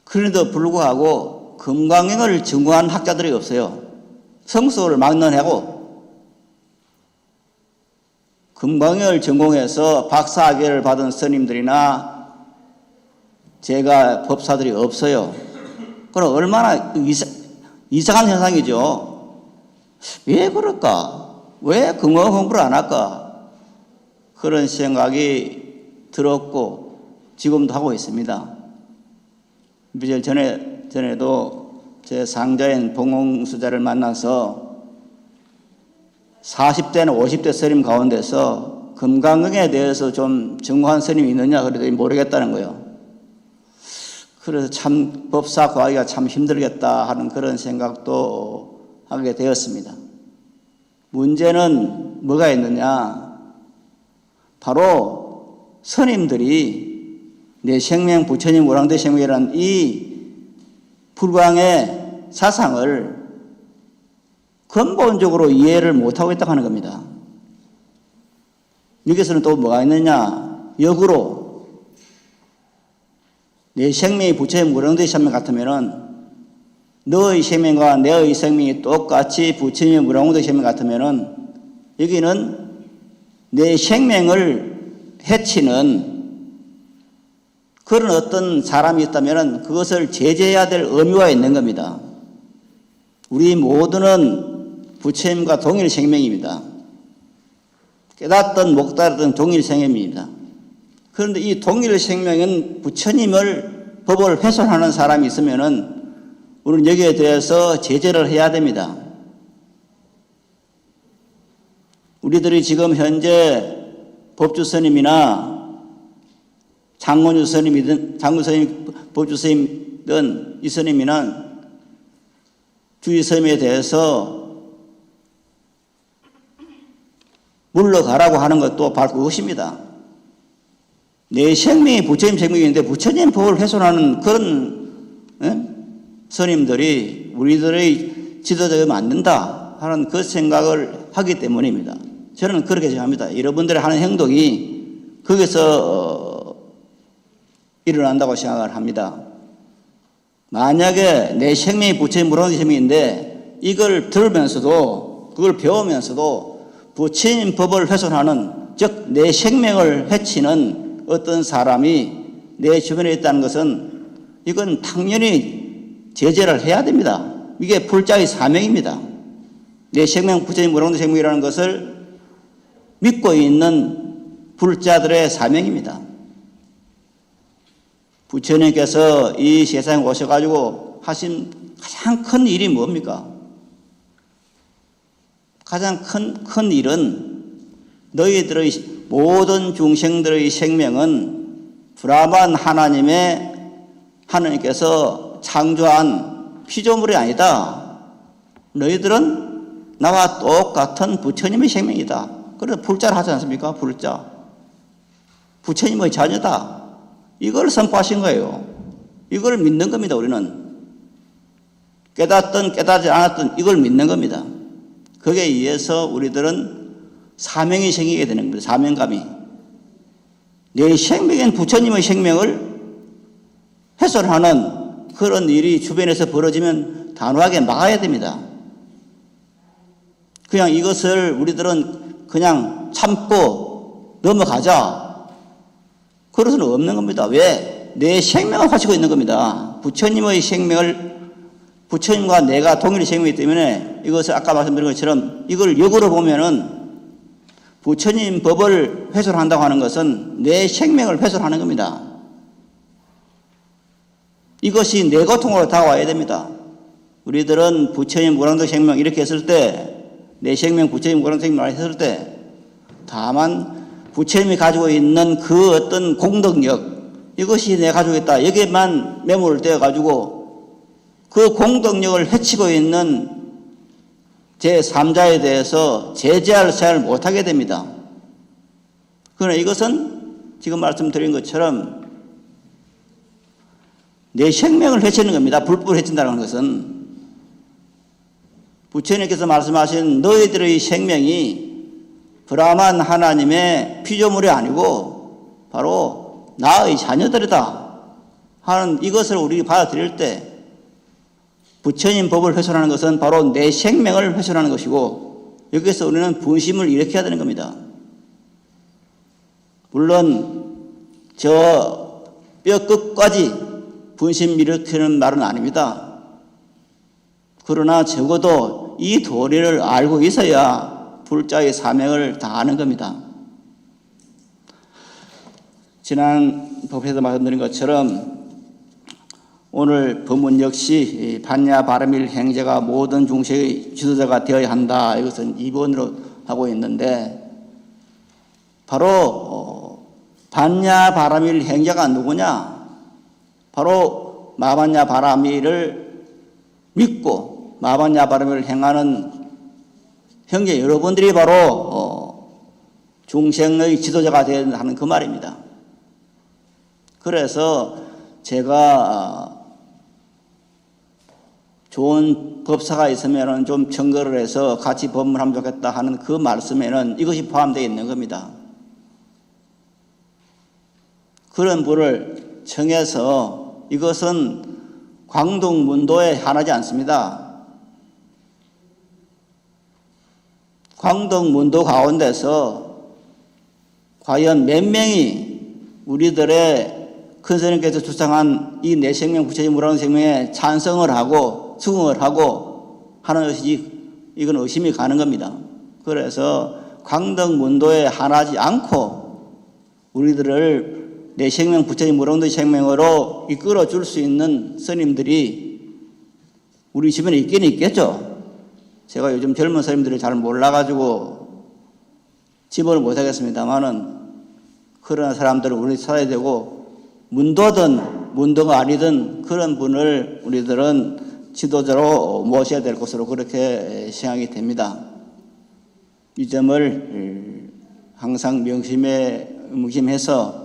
그런데도 불구하고 금강경을 전공한 학자들이 없어요. 성수를 막론하고 금강경을 전공해서 박사학위를 받은 스님들이나 제가 법사들이 없어요. 그럼 얼마나 이상한 현상이죠. 왜 그럴까? 왜 금강 공부를 안 할까? 그런 생각이 들었고 지금도 하고 있습니다. 며칠 전에도 제 상자인 봉홍수자를 만나서 40대나 50대 스님 가운데서 금강경에 대해서 좀 전공한 스님이 있느냐 그랬더니 모르겠다는 거예요. 그래서 참 법사 구하기가 참 힘들겠다 하는 그런 생각도 하게 되었습니다. 문제는 뭐가 있느냐? 바로 스님들이 내 생명, 부처님 무량寿의 생명이라는 이 불광의 사상을 근본적으로 이해를 못하고 있다고 하는 겁니다. 여기서는 또 뭐가 있느냐? 역으로 내 생명이 부처의 무량寿의 생명 같으면은 너의 생명과 내의 생명이 똑같이 부처님의 무량寿의 생명 같으면은 여기는 내 생명을 해치는 그런 어떤 사람이 있다면은 그것을 제재해야 될 의무가 있는 겁니다. 우리 모두는 부처님과 동일 생명입니다. 깨닫든 못 깨닫든 동일 생명입니다. 그런데 이 동일 생명은 부처님을 법을 훼손하는 사람이 있으면은 우리는 여기에 대해서 제재를 해야 됩니다. 우리들이 지금 현재 법주 스님이나 장원유 스님이든 장구 스님, 법주 스님이든 이 스님이나 주의 스님에 대해서 물러가라고 하는 것도 바로 그것입니다. 내 생명이 부처님 생명인데 부처님 법을 훼손하는 그런 스님들이 우리들의 지도자가 만든다 하는 그 생각을 하기 때문입니다. 저는 그렇게 생각합니다. 여러분들이 하는 행동이 거기서 일어난다고 생각을 합니다. 만약에 내 생명이 부처님 무량寿의 생명인데 이걸 들으면서도 그걸 배우면서도 부처님 법을 훼손하는, 즉 내 생명을 해치는 어떤 사람이 내 주변에 있다는 것은 이건 당연히 제재를 해야 됩니다. 이게 불자의 사명입니다. 내 생명, 부처님 우량도 생명이라는 것을 믿고 있는 불자들의 사명입니다. 부처님께서 이 세상에 오셔가지고 하신 가장 큰 일이 뭡니까? 가장 큰 일은 너희들의 모든 중생들의 생명은 브라만 하나님께서 창조한 피조물이 아니다. 너희들은 나와 똑같은 부처님의 생명이다. 그래서 불자를 하지 않습니까? 불자. 부처님의 자녀다. 이걸 선포하신 거예요. 이걸 믿는 겁니다, 우리는. 깨닫든 깨닫지 않았든 이걸 믿는 겁니다. 거기에 의해서 우리들은 사명이 생기게 되는 겁니다. 사명감이. 내 생명인 부처님의 생명을 훼손하는 그런 일이 주변에서 벌어지면 단호하게 막아야 됩니다. 그냥 이것을 우리들은 그냥 참고 넘어가자. 그럴 수는 없는 겁니다. 왜? 내 생명을 가지고 있는 겁니다. 부처님의 생명을, 부처님과 내가 동일의 생명이기 때문에 이것을 아까 말씀드린 것처럼 이걸 역으로 보면은 부처님 법을 훼손한다고 하는 것은 내 생명을 훼손하는 겁니다. 이것이 내 고통으로 다가와야 됩니다. 우리들은 부처님 무량도 생명 이렇게 했을 때, 내 생명 부처님 무량도 생명을 했을 때, 다만 부처님이 가지고 있는 그 어떤 공덕력, 이것이 내가 가지고 있다. 여기에만 매몰을 떼어가지고 그 공덕력을 해치고 있는 제3자에 대해서 제재할 사용을 못하게 됩니다. 그러나 이것은 지금 말씀드린 것처럼 내 생명을 해치는 겁니다. 불법을 해친다는 것은. 부처님께서 말씀하신 너희들의 생명이 브라만 하나님의 피조물이 아니고 바로 나의 자녀들이다 하는 이것을 우리가 받아들일 때 부처님 법을 훼손하는 것은 바로 내 생명을 훼손하는 것이고 여기서 우리는 분심을 일으켜야 되는 겁니다. 물론 저 뼈끝까지 분심 일으키는 말은 아닙니다. 그러나 적어도 이 도리를 알고 있어야 불자의 사명을 다하는 겁니다. 지난 법회에서 말씀드린 것처럼 오늘 법문 역시 반야 바라밀 행자가 모든 중생의 지도자가 되어야 한다. 이것은 2번으로 하고 있는데 바로 반야 바라밀 행자가 누구냐? 바로 마반야 바라밀을 믿고 마반야 바라밀을 행하는 형제 여러분들이 바로 중생의 지도자가 되어야 하는 그 말입니다. 그래서 제가 좋은 법사가 있으면 좀 청거를 해서 같이 법문하면 좋겠다 하는 그 말씀에는 이것이 포함되어 있는 겁니다. 그런 분을 청해서 이것은 광동문도에 한하지 않습니다. 광동문도 가운데서 과연 몇 명이 우리들의 큰 스님께서 주장한 이 내 생명 부처님 무량한 생명에 찬성을 하고 수긍을 하고 하는 것이지 이건 의심이 가는 겁니다. 그래서 광덕문도에 한하지 않고 우리들을 내 생명 부처님 무량도 생명으로 이끌어 줄 수 있는 스님들이 우리 주변에 있긴 있겠죠. 제가 요즘 젊은 스님들을 잘 몰라가지고 지원을 못하겠습니다만은 그런 사람들을 우리 찾아야 되고 문도든 문도가 아니든 그런 분을 우리들은 지도자로 모셔야 될 것으로 그렇게 생각이 됩니다. 이 점을 항상 명심해서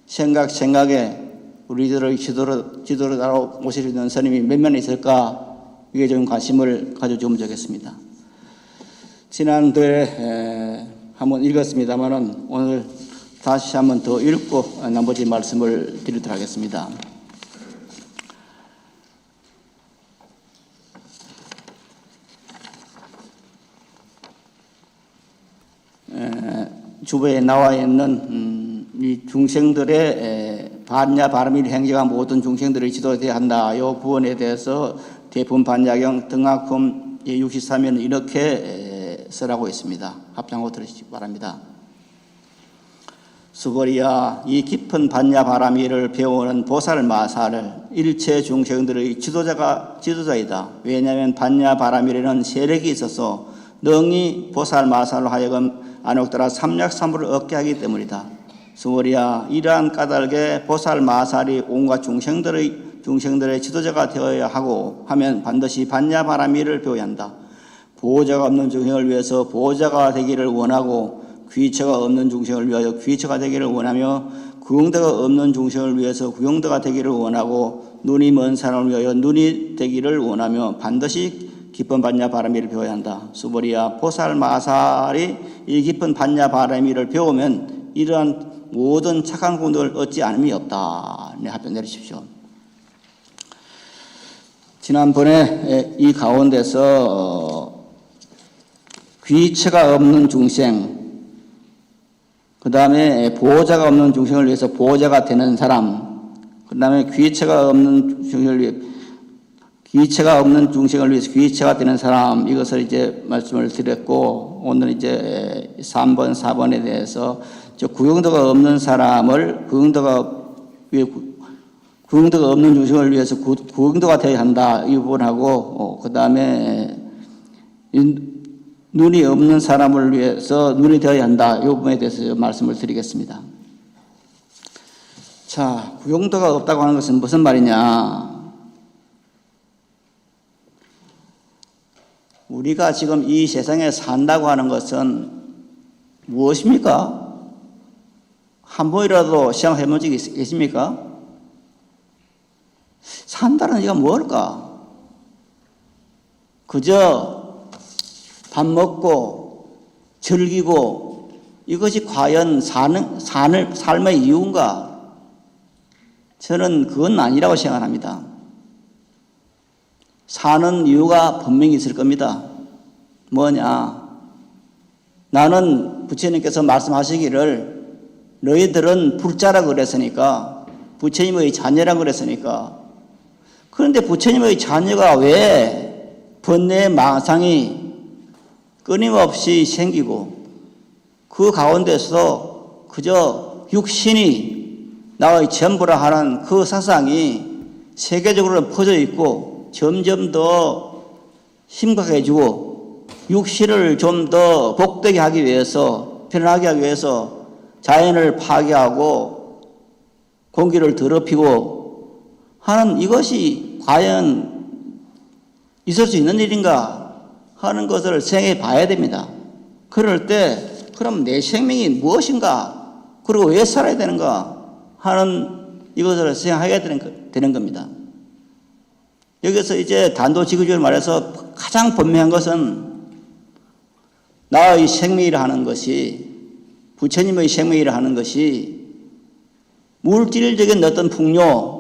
생각에 우리들의 지도자로 모실 수 있는 스님이 몇 명 있을까 이게 좀 관심을 가져주면 좋겠습니다. 지난주에 한번 읽었습니다만은 오늘 다시 한번 더 읽고 나머지 말씀을 드리도록 하겠습니다. 주보에 나와 있는 이 중생들의 반야 바람일 행제가 모든 중생들을 지도해야 한다. 이 부분에 대해서 대품 반야경 등하품 63에는 이렇게 쓰라고 있습니다. 합장하고 들으시기 바랍니다. 수보리야, 이 깊은 반야 바람일을 배우는 보살 마사를 일체 중생들의 지도자이다. 왜냐하면 반야 바람일에는 세력이 있어서 능히 보살 마사로 하여금 안옥따라 삼약삼부를 얻게 하기 때문이다. 수보리야, 이러한 까닭에 보살 마살이 온갖 중생들의 지도자가 되어야 하고 하면 반드시 반야 바람일을 배워야 한다. 보호자가 없는 중생을 위해서 보호자가 되기를 원하고 귀처가 없는 중생을 위하여 귀처가 되기를 원하며 구용도가 없는 중생을 위해서 구용도가 되기를 원하고 눈이 먼 사람을 위하여 눈이 되기를 원하며 반드시 깊은 반야 바람일을 배워야 한다. 수보리야, 보살 마살이 이 깊은 반야 바람일을 배우면 이러한 모든 착한 공덕을 얻지 않음이 없다. 네, 답변 내리십시오. 지난번에 이 가운데서 귀처가 없는 중생, 그 다음에 보호자가 없는 중생을 위해서 보호자가 되는 사람, 그 다음에 귀처가 없는 중생을 위해서 귀처가 되는 사람, 이것을 이제 말씀을 드렸고, 오늘 이제 3번, 4번에 대해서 구용도가 없는 사람을 구용도가 없는 중생을 위해서 구용도가 되어야 한다. 이 부분하고, 그 다음에 눈이 없는 사람을 위해서 눈이 되어야 한다. 이 부분에 대해서 말씀을 드리겠습니다. 자, 구용도가 없다고 하는 것은 무슨 말이냐? 우리가 지금 이 세상에 산다고 하는 것은 무엇입니까? 한 번이라도 생각해 본 적이 있습니까? 산다는 얘기가 뭘까? 그저 밥 먹고 즐기고 이것이 과연 삶의 이유인가? 저는 그건 아니라고 생각합니다. 사는 이유가 분명히 있을 겁니다. 뭐냐? 나는 부처님께서 말씀하시기를 너희들은 불자라 그랬으니까, 부처님의 자녀라 그랬으니까. 그런데 부처님의 자녀가 왜 번뇌의 망상이 끊임없이 생기고 그 가운데서 그저 육신이 나의 전부라 하는 그 사상이 세계적으로 퍼져 있고 점점 더 심각해지고 육신을 좀 더 복되게 하기 위해서, 편안하게 하기 위해서 자연을 파괴하고 공기를 더럽히고 하는 이것이 과연 있을 수 있는 일인가 하는 것을 생각해 봐야 됩니다. 그럴 때 그럼 내 생명이 무엇인가, 그리고 왜 살아야 되는가 하는 이것을 생각하게 되는 겁니다. 여기서 이제 단도직입적으로 말해서 가장 분명한 것은 나의 생명이라 하는 것이, 부처님의 생명이라 하는 것이 물질적인 어떤 풍요,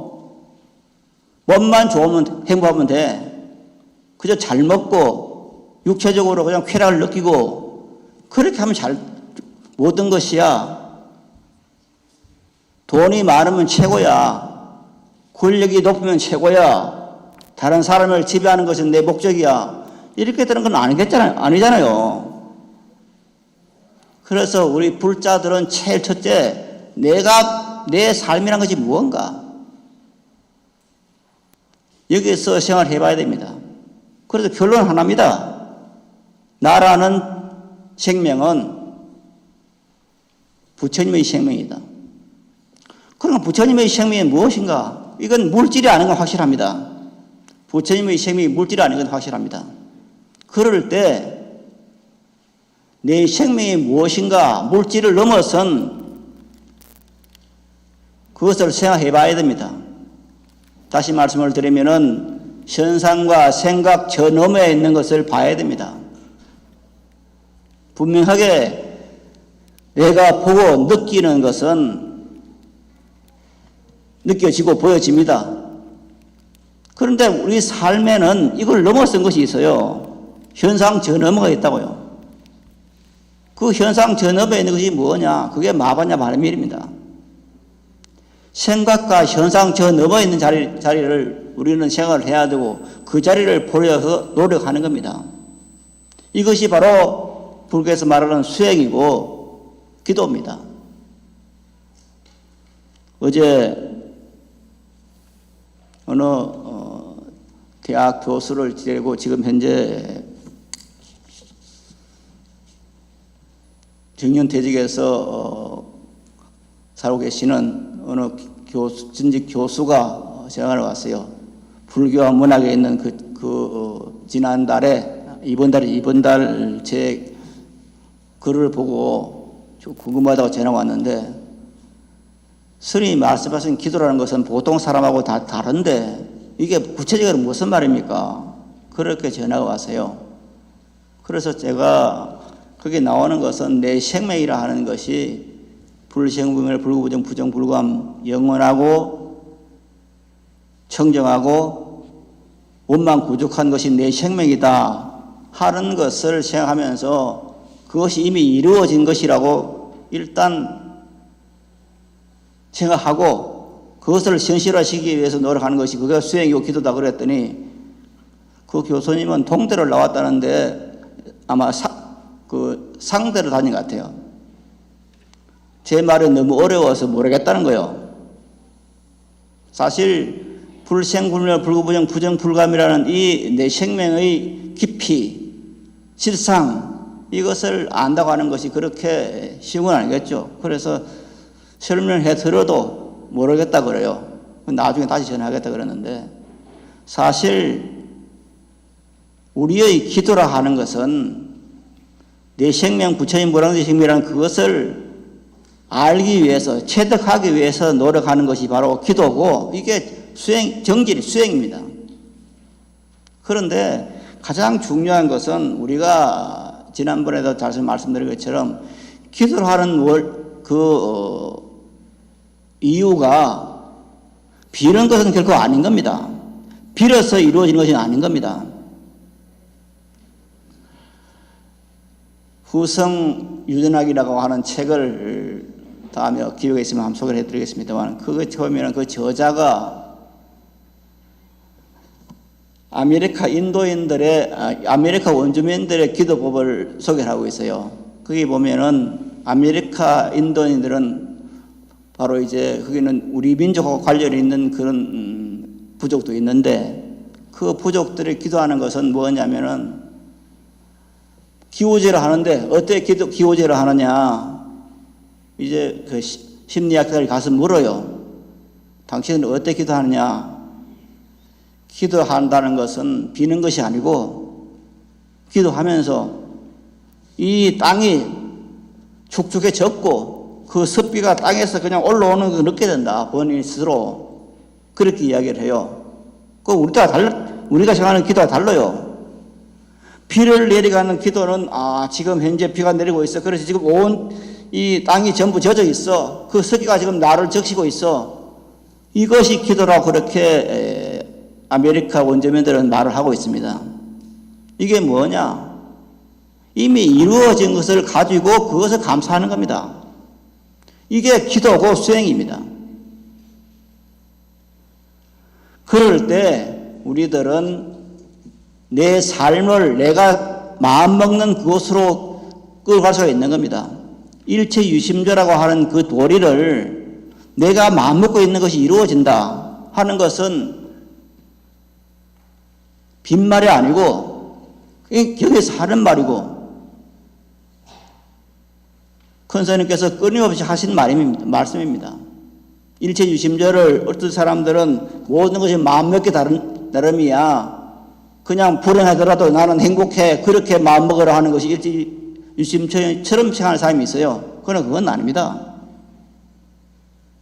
몸만 좋으면 행복하면 돼. 그저 잘 먹고 육체적으로 그냥 쾌락을 느끼고 그렇게 하면 모든 것이야. 돈이 많으면 최고야. 권력이 높으면 최고야. 다른 사람을 지배하는 것은 내 목적이야. 이렇게 되는 건 아니잖아요. 그래서 우리 불자들은 제일 첫째, 내 삶이란 것이 무언가? 여기서 생각을 해봐야 됩니다. 그래서 결론 하나입니다. 나라는 생명은 부처님의 생명이다. 그러면 부처님의 생명이 무엇인가? 이건 물질이 아닌 건 확실합니다. 부처님의 생명이 물질이 아닌 건 확실합니다. 그럴 때 내 생명이 무엇인가, 물질을 넘어선 그것을 생각해 봐야 됩니다. 다시 말씀을 드리면은 현상과 생각 저 너머에 있는 것을 봐야 됩니다. 분명하게 내가 보고 느끼는 것은 느껴지고 보여집니다. 그런데 우리 삶에는 이걸 넘어선 것이 있어요. 현상 저 너머가 있다고요. 그 현상 전업에 있는 것이 뭐냐? 그게 마바냐 바라밀입니다. 생각과 현상 전업에 있는 자리를 우리는 생각을 해야 되고 그 자리를 보려서 노력하는 겁니다. 이것이 바로 불교에서 말하는 수행이고 기도입니다. 어제 어느 대학 교수를 지내고 지금 현재 정년퇴직에서 살고 계시는 어느 전직 교수가 전화를 왔어요. 불교와 문학에 있는 지난달에 이번 달 제 글을 보고 좀 궁금하다고 전화가 왔는데, 스님이 말씀하신 기도라는 것은 보통 사람하고 다 다른데 이게 구체적으로 무슨 말입니까? 그렇게 전화가 왔어요. 그래서 제가 거기 나오는 것은 내 생명이라 하는 것이 불생불멸 불구부정 부정불감 영원하고 청정하고 원망구족한 것이 내 생명이다 하는 것을 생각하면서 그것이 이미 이루어진 것이라고 일단 생각하고 그것을 현실화시키기 위해서 노력하는 것이 그게 수행이고 기도다 그랬더니, 그 교수님은 동대를 나왔다는데 아마 상대를 다닌 것 같아요. 제 말이 너무 어려워서 모르겠다는 거예요. 사실 불생불멸 불구부정 부정불감이라는 이 내 생명의 깊이 실상 이것을 안다고 하는 것이 그렇게 쉬운 건 아니겠죠. 그래서 설명해 들어도 모르겠다 그래요. 나중에 다시 전화하겠다 그러는데, 사실 우리의 기도라 하는 것은 내 생명 부처님 보람의 생명이라는 그것을 알기 위해서 체득하기 위해서 노력하는 것이 바로 기도고, 이게 정질 수행입니다. 그런데 가장 중요한 것은 우리가 지난번에도 잘 말씀드린 것처럼 기도를 하는 이유가 비는 것은 결코 아닌 겁니다. 빌어서 이루어지는 것이 아닌 겁니다. 후성유전학이라고 하는 책을 다음에 기회가 있으면 한번 소개를 해드리겠습니다만, 그거 처음에는 그 저자가 아메리카 원주민들의 기도법을 소개를 하고 있어요. 거기 보면은 아메리카 인도인들은 바로 이제 거기는 우리 민족하고 관련이 있는 그런 부족도 있는데, 그 부족들이 기도하는 것은 뭐냐면은 기호제를 하는데, 어떻게 기호제를 하느냐, 이제 그 심리학자들이 가서 물어요. 당신은 어떻게 기도하느냐? 기도한다는 것은 비는 것이 아니고, 기도하면서 이 땅이 축축해졌고 그 습비가 땅에서 그냥 올라오는 거 느끼게 된다, 본인 스스로. 그렇게 이야기를 해요. 우리가 생각하는 기도가 달라요. 비를 내려가는 기도는 지금 현재 비가 내리고 있어. 그래서 지금 온 이 땅이 전부 젖어 있어. 그 습기가 지금 나를 적시고 있어. 이것이 기도라고 그렇게 아메리카 원주민들은 말을 하고 있습니다. 이게 뭐냐? 이미 이루어진 것을 가지고 그것을 감사하는 겁니다. 이게 기도고 수행입니다. 그럴 때 우리들은 내 삶을 내가 마음먹는 그곳으로 끌어갈 수가 있는 겁니다. 일체유심조라고 하는 그 도리를 내가 마음먹고 있는 것이 이루어진다 하는 것은 빈말이 아니고 경에서 하는 말이고, 큰 스님께서 끊임없이 하신 말씀입니다. 일체유심조를 어떤 사람들은 모든 것이 마음먹기 나름이야, 그냥 불행하더라도 나는 행복해, 그렇게 마음먹으라 하는 것이 일체유심처럼 생각하는 사람이 있어요. 그러나 그건 아닙니다.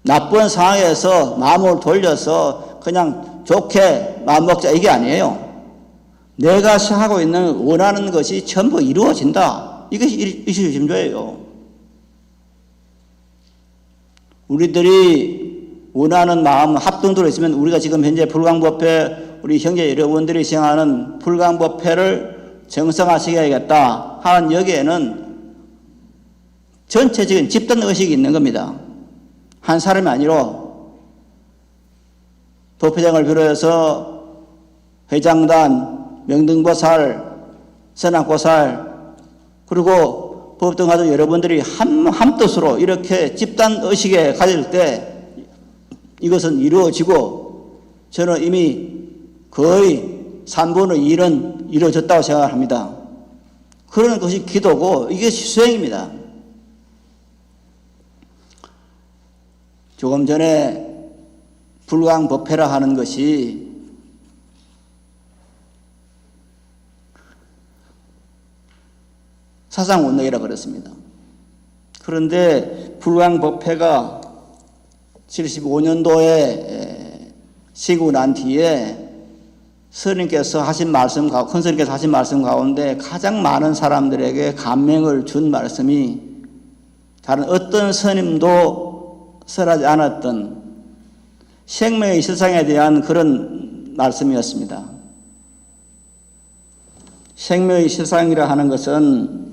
나쁜 상황에서 마음을 돌려서 그냥 좋게 마음먹자, 이게 아니에요. 내가 생각하고 있는 원하는 것이 전부 이루어진다, 이것이 일체유심조예요. 우리들이 원하는 마음 합동도로 있으면, 우리가 지금 현재 불광법회 우리 형제 여러분들이 생각하는 불광법회를 정성화시켜야겠다 하는 여기에는 전체적인 집단 의식이 있는 겁니다. 한 사람이 아니로 부회장을 비롯해서 회장단, 명등보살, 선악보살, 그리고 법등 가족 여러분들이 한 뜻으로 이렇게 집단 의식에 가질 때 이것은 이루어지고 저는 이미 거의 3분의 1은 이루어졌다고 생각합니다. 그런 것이 기도고 이게 수행입니다. 조금 전에 불광법회라 하는 것이 사상운동이라 그랬습니다. 그런데 불광법회가 75년도에 시고 난 뒤에 스님께서 하신 말씀, 큰 스님께서 하신 말씀 가운데 가장 많은 사람들에게 감명을 준 말씀이 다른 어떤 스님도 설하지 않았던 생명의 실상에 대한 그런 말씀이었습니다. 생명의 실상이라 하는 것은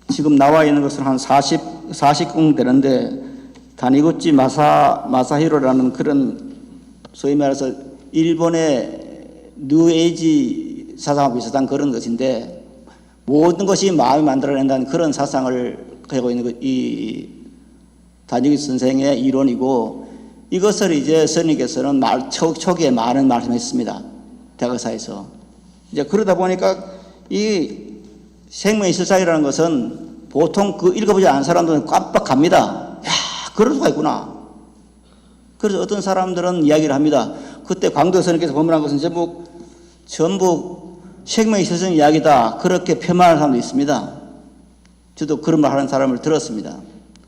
지금 나와 있는 것은 한 40권 되는데 다니구치 마사히로라는 그런 소위 말해서 일본의 뉴에이지 사상하고 비슷한 그런 것인데 모든 것이 마음이 만들어낸다는 그런 사상을 가지고 있는 이 다니구치 선생의 이론이고 이것을 이제 스님께서는 초기에 많은 말씀했습니다. 대가사에서. 이제 그러다 보니까 이 생명의 실상이라는 것은 보통 그 읽어보지 않은 사람들은 깜빡합니다. 야, 그럴 수가 있구나. 그래서 어떤 사람들은 이야기를 합니다. 그때 광도 스님께서 법문한 것은 전부 생명의 실상 이야기다. 그렇게 폄하하는 사람도 있습니다. 저도 그런 말 하는 사람을 들었습니다.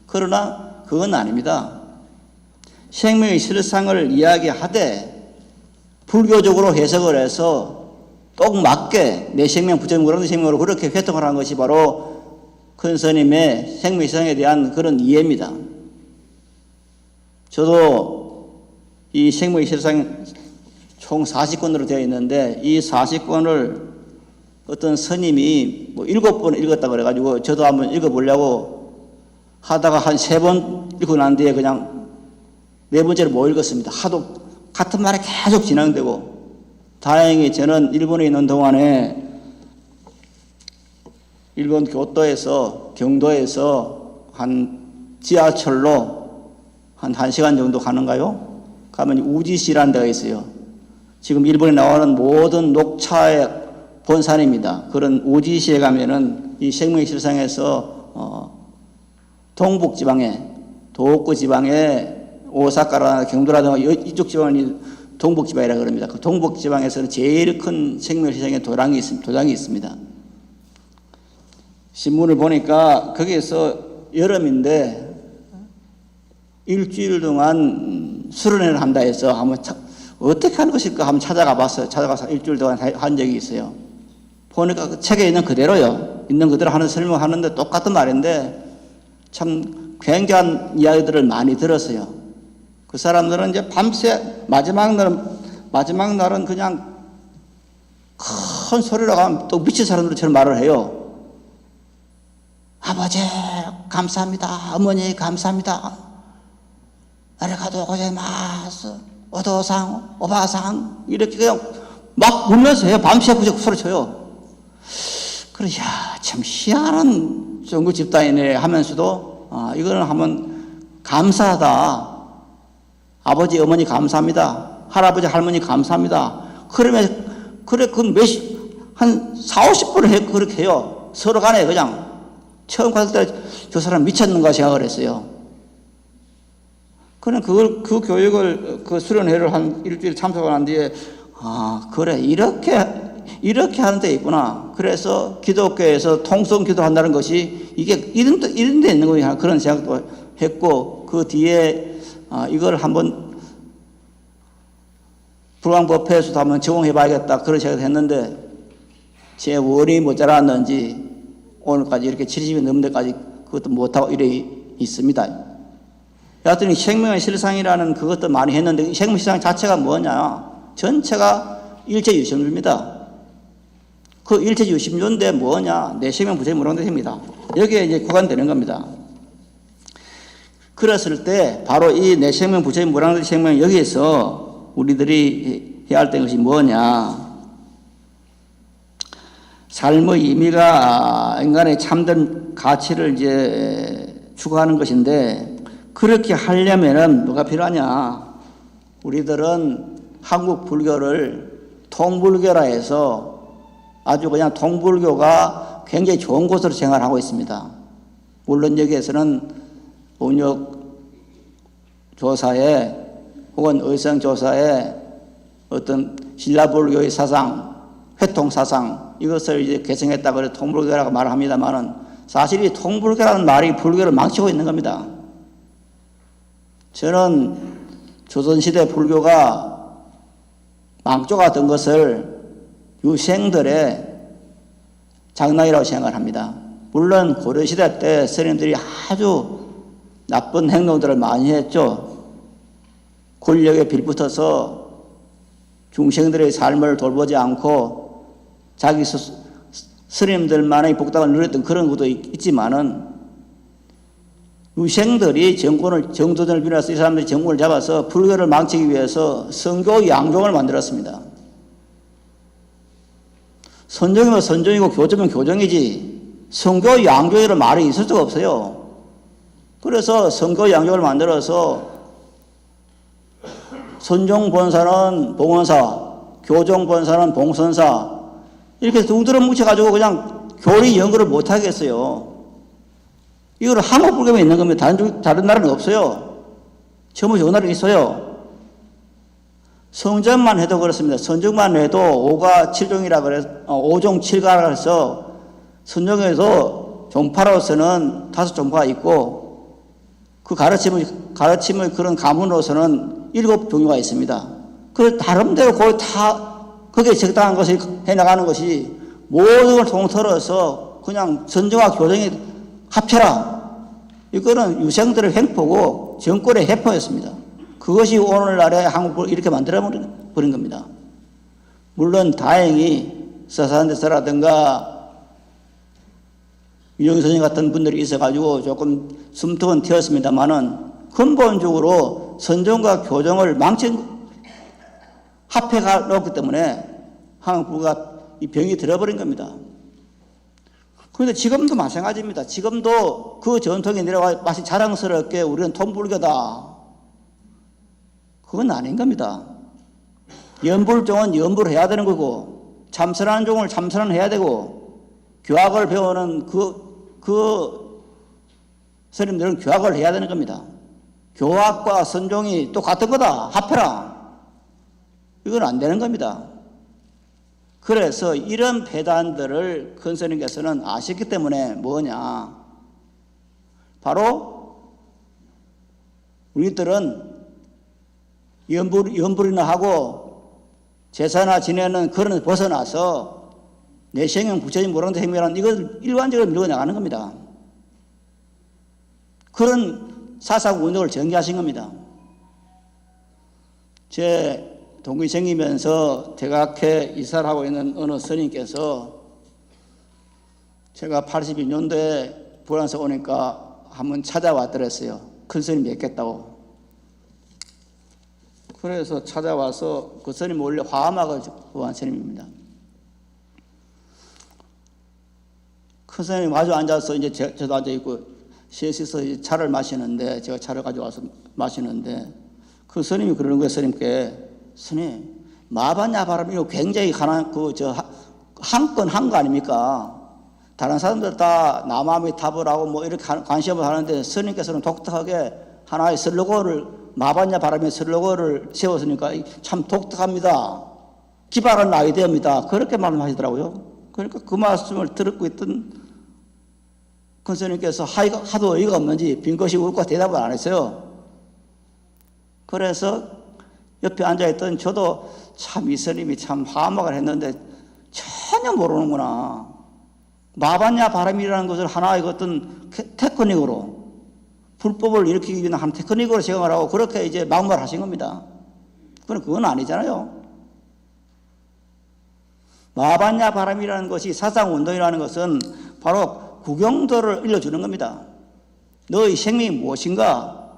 그러나 그건 아닙니다. 생명의 실상을 이야기하되 불교적으로 해석을 해서 꼭 맞게 내 생명, 부처님 내 생명으로 그렇게 회통을 하는 것이 바로 큰 스님의 생명의 실상에 대한 그런 이해입니다. 저도 이 생명의 실상 총 40권으로 되어 있는데 이 40권을 어떤 스님이 뭐 7번 읽었다 그래가지고 저도 한번 읽어보려고 하다가 한 3번 읽고 난 뒤에 그냥 4번째를 못 읽었습니다. 하도 같은 말이 계속 진행되고 다행히 저는 일본에 있는 동안에 일본 교토에서 경도에서 한 지하철로 한 1시간 정도 가는가요? 가면 우지시라는 데가 있어요. 지금 일본에 나오는 모든 녹차의 본산입니다. 그런 우지시에 가면은 이 생명의 실상에서 동북지방에 도호쿠 지방에 오사카라든가 경도라든가 이쪽 지방이 동북지방이라고 그럽니다. 그 동북지방에서는 제일 큰 생명의 실상의 도당이 있습니다. 신문을 보니까 거기에서 여름인데 일주일 동안 수련회를 한다 해서 한번 어떻게 하는 것일까 한번 찾아가서 일주일 동안 한 적이 있어요. 보니까 그 책에 있는 그대로요. 있는 그대로 하는 설명하는데 똑같은 말인데 참 굉장한 이야기들을 많이 들었어요. 그 사람들은 이제 밤새 마지막 날은 그냥 큰 소리로 가면 또 미친 사람들처럼 말을 해요. 아버지 감사합니다. 어머니 감사합니다. 아리가또 고자이마스 오도상 오바상 이렇게 그냥 막 울면서 해요. 밤새 그저 소리 쳐요. 그래 참 희한한 종교 집단이네 하면서도 이거는 한번 감사하다. 아버지 어머니 감사합니다. 할아버지 할머니 감사합니다. 그러면 그래 한 40분을 그렇게 해요. 서로 간에 그냥 처음 갔을 때 저 사람 미쳤는가 생각을 했어요. 그냥 그 교육을 그 수련회를 한 일주일 참석을 한 뒤에 그래 이렇게 하는 데 있구나. 그래서 기독교에서 통성 기도한다는 것이 이게 이런 데 있는 거냐 그런 생각도 했고 그 뒤에 이걸 한번 불광법회에서도 한번 적용해 봐야겠다 그런 생각을 했는데 제 월이 모자랐는지 오늘까지 이렇게 70이 넘는 데까지 그것도 못하고 이래 있습니다. 여하튼 생명의 실상이라는 그것도 많이 했는데 이 생명의 실상 자체가 뭐냐? 전체가 일체유심주입니다. 그 일체유심주인데 뭐냐? 내 생명 부처의 무량대입니다. 여기에 이제 구간되는 겁니다. 그랬을 때 바로 이 내 생명 부처의 무량대 생명 여기에서 우리들이 해야 할 것이 뭐냐? 삶의 의미가 인간의 참된 가치를 이제 추구하는 것인데 그렇게 하려면은 뭐가 필요하냐? 우리들은 한국 불교를 통불교라 해서 아주 그냥 통불교가 굉장히 좋은 곳으로 생활하고 있습니다. 물론 여기에서는 운역 조사에 혹은 의성 조사에 어떤 신라불교의 사상, 회통 사상 이것을 이제 개성했다고 해서 통불교라고 말을 합니다만은 사실 이 통불교라는 말이 불교를 망치고 있는 겁니다. 저는 조선시대 불교가 망조가 된 것을 유생들의 장난이라고 생각을 합니다. 물론 고려시대 때 스님들이 아주 나쁜 행동들을 많이 했죠. 권력에 빌붙어서 중생들의 삶을 돌보지 않고 자기 스님들만의 복당을 누렸던 그런 것도 있지만은 유생들이 정도전을 비롯해서 이 사람들이 정권을 잡아서 불교를 망치기 위해서 선교 양종을 만들었습니다. 선종이면 선종이고 교종이면 교종이지 선교 양종이라는 말이 있을 수가 없어요. 그래서 선교 양종을 만들어서 선종 본사는 봉원사, 교종 본사는 봉선사 이렇게 둥들어 뭉쳐가지고 그냥 교리 연구를 못하겠어요. 이걸 한국 불교에 있는 겁니다. 다른 나라는 없어요. 전부 좋은 나라는 있어요. 성전만 해도 그렇습니다. 성전만 해도 5가 7종이라 그래서 5종 7가라 해서 선종에도 종파로서는 5종파가 있고 그 가르침의 그런 가문으로서는 7종류가 있습니다. 그 나름대로 거기에 적당한 것을 해나가는 것이 모든 걸 통틀어서 그냥 선정과 교정이 합쳐라. 이거는 유생들의 횡포고 정권의 해포였습니다. 그것이 오늘날의 한국을 이렇게 만들어버린 겁니다. 물론 다행히 서산대서라든가 유영 선생 같은 분들이 있어가지고 조금 숨통은 튀었습니다만은 근본적으로 선정과 교정을 망친 합해가 놓기 때문에 한국부가 이 병이 들어버린 겁니다. 그런데 지금도 마찬가지입니다. 지금도 그 전통이 내려와 마치 자랑스럽게 우리는 통불교다. 그건 아닌 겁니다. 연불종은 연불을 해야 되는 거고 참선하는 종을 참선을 해야 되고 교학을 배우는 그 스님들은 교학을 해야 되는 겁니다. 교학과 선종이 또 같은 거다. 합해라. 이건 안 되는 겁니다. 그래서 이런 폐단들을 큰 스님께서는 아셨기 때문에 뭐냐. 바로 우리들은 연불이나 하고 제사나 지내는 그런 데서 벗어나서 내 생명 부처님 모랑대 행위라는 이걸 일관적으로 밀고 나가는 겁니다. 그런 사상 운동을 전개하신 겁니다. 제 동국이 생기면서 대각회 이사를 하고 있는 어느 스님께서 제가 82년도에 부산에서 오니까 한번 찾아왔더랬어요. 큰 스님 뵙겠다고. 그래서 찾아와서 그 스님 원래 화엄학을 구한 스님입니다. 큰 스님이 마주 앉아서 이제 저도 앉아있고 셋이서 차를 마시는데 제가 차를 가져와서 마시는데 그 스님이 그러는 거예요. 스님께 스님 마반야 바람 이거 굉장히 한 건 한 거 아닙니까? 다른 사람들 다 남함이 답을 하고 뭐 이렇게 관심을 하는데 스님께서는 독특하게 하나의 슬로건을 마반야 바람의 슬로건을 세웠으니까 참 독특합니다. 기발한 아이디어입니다. 그렇게 말씀하시더라고요. 그러니까 그 말씀을 듣고 있던 큰 스님께서 하도 어이가 없는지 빈것이 울고 대답을 안 했어요. 그래서 옆에 앉아있던 저도 참 이 스님이 참 화엄학을 했는데 전혀 모르는구나. 마반야 바람이라는 것을 하나의 어떤 테크닉으로 불법을 일으키기 위한 한 테크닉으로 생각을 하고 그렇게 이제 막말을 하신 겁니다. 그건 아니잖아요. 마반야 바람이라는 것이 사상운동이라는 것은 바로 구경도를 일러주는 겁니다. 너의 생명이 무엇인가?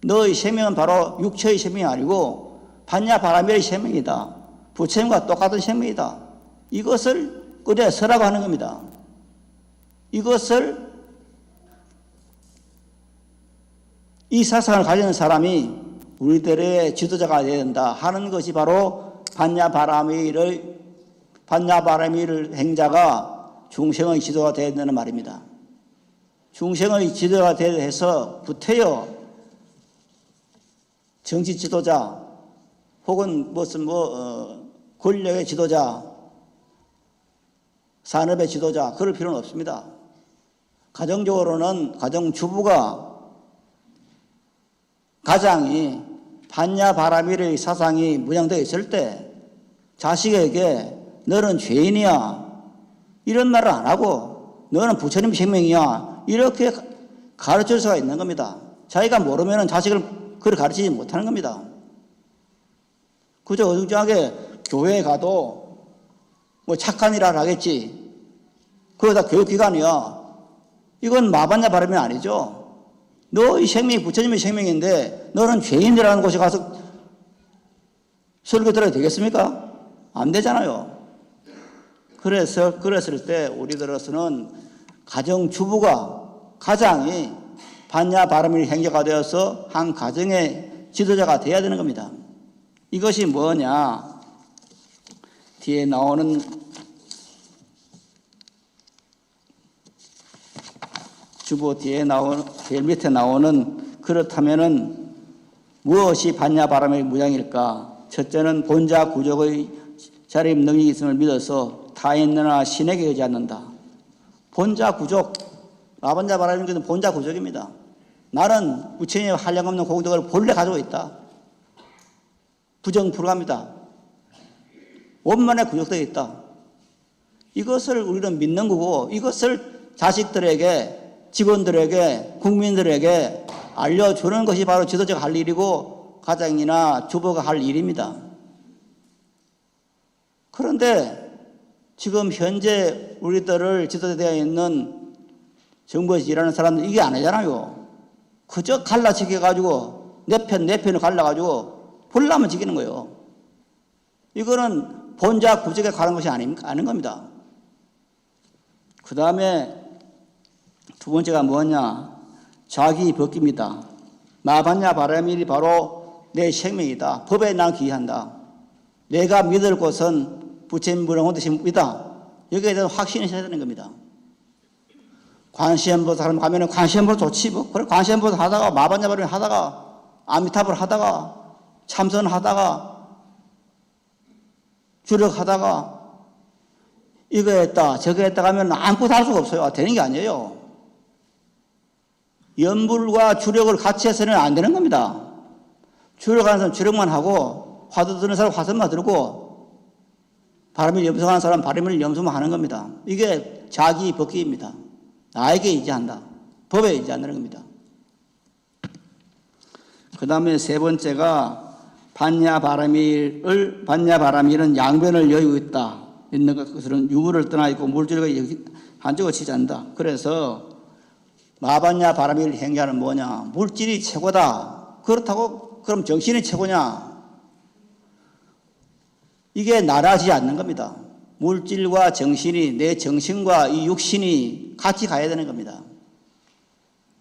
너의 생명은 바로 육체의 생명이 아니고 반야 바람의 생명이다. 부처님과 똑같은 생명이다. 이것을 끄대 서라고 하는 겁니다. 이것을 이 사상을 가지는 사람이 우리들의 지도자가 되어야 된다 하는 것이 바로 반야 바라미를 행자가 중생의 지도가 되어야 된다는 말입니다. 중생의 지도가 되어야 해서 부태여 정치 지도자 혹은 무슨 권력의 지도자, 산업의 지도자 그럴 필요는 없습니다. 가정적으로는 가정주부가 가장이 반야 바라미의 사상이 무장되어 있을 때 자식에게 너는 죄인이야 이런 말을 안 하고 너는 부처님 생명이야 이렇게 가르칠 수가 있는 겁니다. 자기가 모르면 자식을 그렇게 가르치지 못하는 겁니다. 그저 어중쩡하게 교회에 가도 뭐 착한 일을 하겠지. 그거 다 교육기관이야. 이건 마반야 바람이 아니죠. 너의 생명이 부처님의 생명인데 너는 죄인이라는 곳에 가서 설교 들어야 되겠습니까? 안 되잖아요. 그랬을 때 우리들로서는 가정주부가 가장이 반야 바람의 행자가 되어서 한 가정의 지도자가 되어야 되는 겁니다. 이것이 뭐냐? 뒤에 나오는 주보 제일 밑에 나오는 그렇다면은 무엇이 반야 바람의 무장일까? 첫째는 본자 구족의 자립 능력이 있음을 믿어서 타인이나 신에게 의지 않는다. 본자 구족, 마반야 바람인 것은 본자 구족입니다. 나는 부처님의 한량없는 공덕을 본래 가지고 있다. 부정불가합니다. 원만에 구족되어 있다. 이것을 우리는 믿는 거고 이것을 자식들에게 직원들에게 국민들에게 알려주는 것이 바로 지도자가 할 일이고 가장이나 주부가 할 일입니다. 그런데 지금 현재 우리들을 지도자되어 있는 정부에서 일하는 사람들 이게 아니잖아요. 그저 갈라치기 가지고 내 편을 갈라가지고 볼라면 지키는 거예요. 이거는 본자 구직에 가는 것이 아닌 겁니다. 그 다음에 두 번째가 뭐냐? 자기 벗깁니다. 마반야 바라밀이 바로 내 생명이다. 법에 난 기한다. 내가 믿을 것은 부처님 무량호대심이다. 여기에 대한 확신이 있어야 되는 겁니다. 관시음보살 사람 가면은 관시음보살 좋지 뭐. 그래 관시음보살 하다가 마반야 바라밀 하다가 아미타불 하다가 참선하다가 주력하다가 이거 했다 저거 했다 하면 아무것도 할 수가 없어요. 되는 게 아니에요. 연불과 주력을 같이 해서는 안 되는 겁니다. 주력하는 사람 주력만 하고 화두 드는 사람 화두만 들고 바람을 염성하는 사람 바람을 염성만 하는 겁니다. 이게 자기 벗기입니다. 나에게 의지한다. 법에 의지한다는 겁니다. 그 다음에 세 번째가 반야 바라밀은 양변을 여유고 있다. 있는 것은 유물을 떠나 있고 물질과 한쪽을 치지 않는다. 그래서 마반야 바라밀 행자는 뭐냐? 물질이 최고다. 그렇다고 그럼 정신이 최고냐? 이게 나라지 않는 겁니다. 물질과 정신이 내 정신과 이 육신이 같이 가야 되는 겁니다.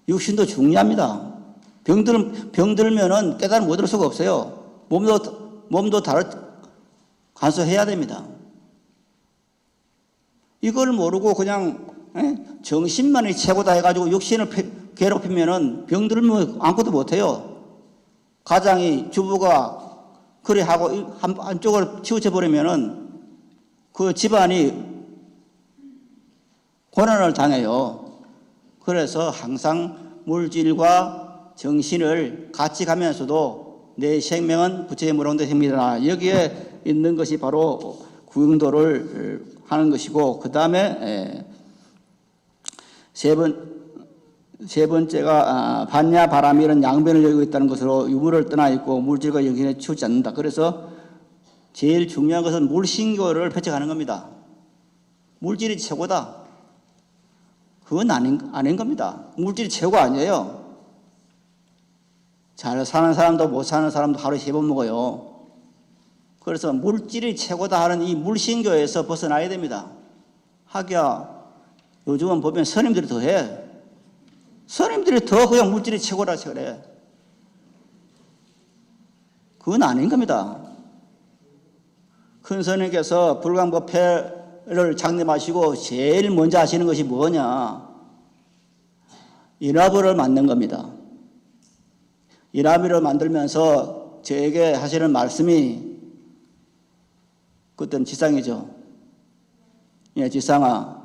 육신도 중요합니다. 병들면은 깨달음 못 얻을 수가 없어요. 몸도 간수해야 됩니다. 이걸 모르고 그냥 정신만이 최고다 해가지고 육신을 괴롭히면은 병들면 아무것도 못해요. 가장이 주부가 그래 하고 한쪽을 치우쳐 버리면은 그 집안이 고난을 당해요. 그래서 항상 물질과 정신을 같이 가면서도 내 생명은 부처의 무량대생명이다. 여기에 있는 것이 바로 구용도를 하는 것이고 그 다음에 세 번째가 반야 바람이는 양변을 열고 있다는 것으로 유물을 떠나 있고 물질과 영신에 치우지 않는다. 그래서 제일 중요한 것은 물신교를 배척하는 겁니다. 물질이 최고다. 그건 아닌 겁니다. 물질이 최고 아니에요. 잘 사는 사람도 못 사는 사람도 하루에 3번 먹어요. 그래서 물질이 최고다 하는 이 물신교에서 벗어나야 됩니다. 하기야 요즘은 보면 스님들이 더 해. 스님들이 더 그냥 물질이 최고라 그래. 그건 아닌 겁니다. 큰 스님께서 불광법회를 장lem하시고 제일 먼저 하시는 것이 뭐냐? 인화부를 만든 겁니다. 인화부를 만들면서 저에게 하시는 말씀이 그때는 지상이죠. 예, 지상아.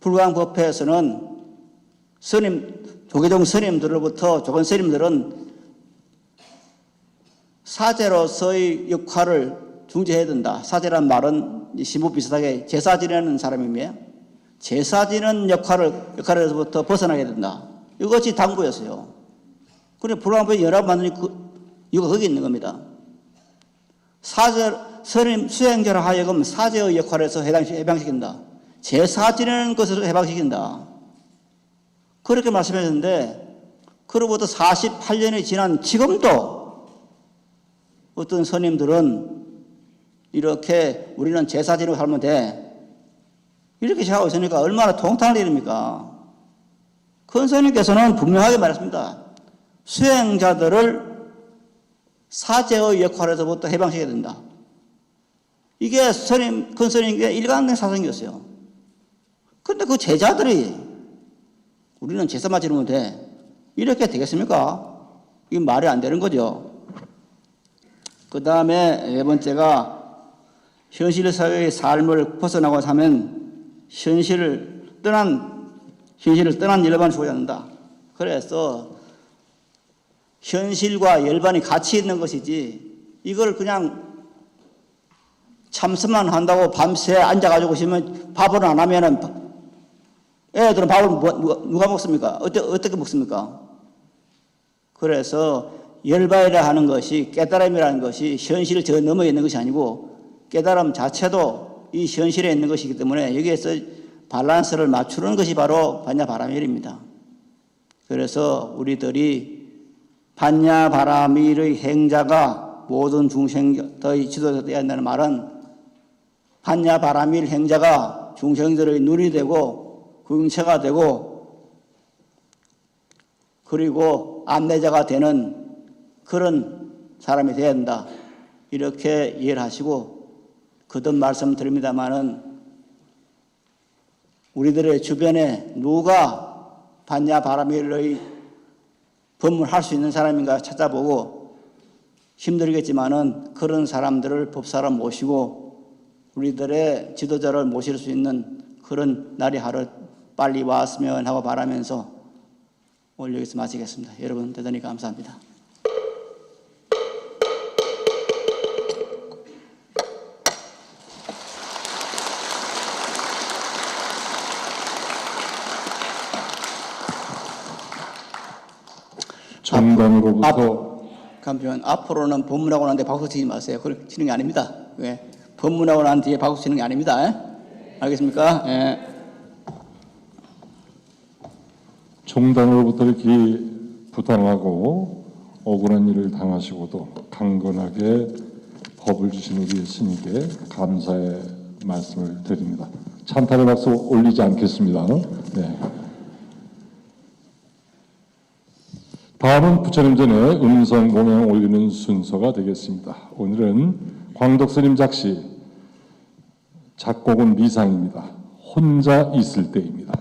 불광법회에서는 조계종 스님들로부터 조건 스님들은 사제로서의 역할을 중지해야 된다. 사제란 말은 신부 비슷하게 제사 지내는 사람이며 제사 지내는 역할에서부터 벗어나게 된다. 이것이 당부였어요. 그래 불광법회 연합 만드니 이유가 거기 있는 겁니다. 스님 수행자로 하여금 사제의 역할에서 해방시킨다. 제사 지내는 것으로 해방시킨다. 그렇게 말씀하셨는데 그로부터 48년이 지난 지금도 어떤 스님들은 이렇게 우리는 제사 지내고 살면 돼. 이렇게 생각하고 있으니까 얼마나 통탄할 일입니까? 큰 스님께서는 분명하게 말했습니다. 수행자들을 사제의 역할에서부터 해방시켜야 된다. 이게 큰 스님의 일관된 사상이었어요. 근데 그 제자들이 우리는 제사만 지내면 돼. 이렇게 되겠습니까? 이게 말이 안 되는 거죠. 그 다음에 네 번째가 현실 사회의 삶을 벗어나고 사면 현실을 떠난 열반을 주어야 한다. 그래서 현실과 열반이 같이 있는 것이지 이걸 그냥 참선만 한다고 밤새 앉아가지고 있으면 밥을 안 하면은 애들은 밥을 누가 먹습니까? 어떻게 먹습니까? 그래서 열반이라 하는 것이 깨달음이라는 것이 현실을 저 넘어 있는 것이 아니고 깨달음 자체도 이 현실에 있는 것이기 때문에 여기에서 밸런스를 맞추는 것이 바로 반야바라밀입니다. 그래서 우리들이 반야바라밀의 행자가 모든 중생의 지도자가 되어야 한다는 말은 반야바라밀 행자가 중생들의 눈이 되고 긍체가 되고 그리고 안내자가 되는 그런 사람이 되어야 한다. 이렇게 이해를 하시고 거듭 말씀드립니다마는 우리들의 주변에 누가 반야바라밀의 법문할 수 있는 사람인가 찾아보고 힘들겠지만은 그런 사람들을 법사로 모시고 우리들의 지도자를 모실 수 있는 그런 날이 하루 빨리 왔으면 하고 바라면서 오늘 여기서 마치겠습니다. 여러분 대단히 감사합니다. 정당으로부터 감사합니다. 앞으로는 법문하고 난 뒤에 박수 치지 마세요. 그렇게 치는 게 아닙니다. 왜? 법문하고 난 뒤에 박수 치는 게 아닙니다. 알겠습니까? 예. 종단으로부터 이렇게 부당하고 억울한 일을 당하시고도 강건하게 법을 주신 우리 스님께 감사의 말씀을 드립니다. 찬탄의 박수 올리지 않겠습니다. 네. 다음은 부처님 전에 음성 공양 올리는 순서가 되겠습니다. 오늘은 광덕스님 작시, 작곡은 미상입니다. 혼자 있을 때입니다.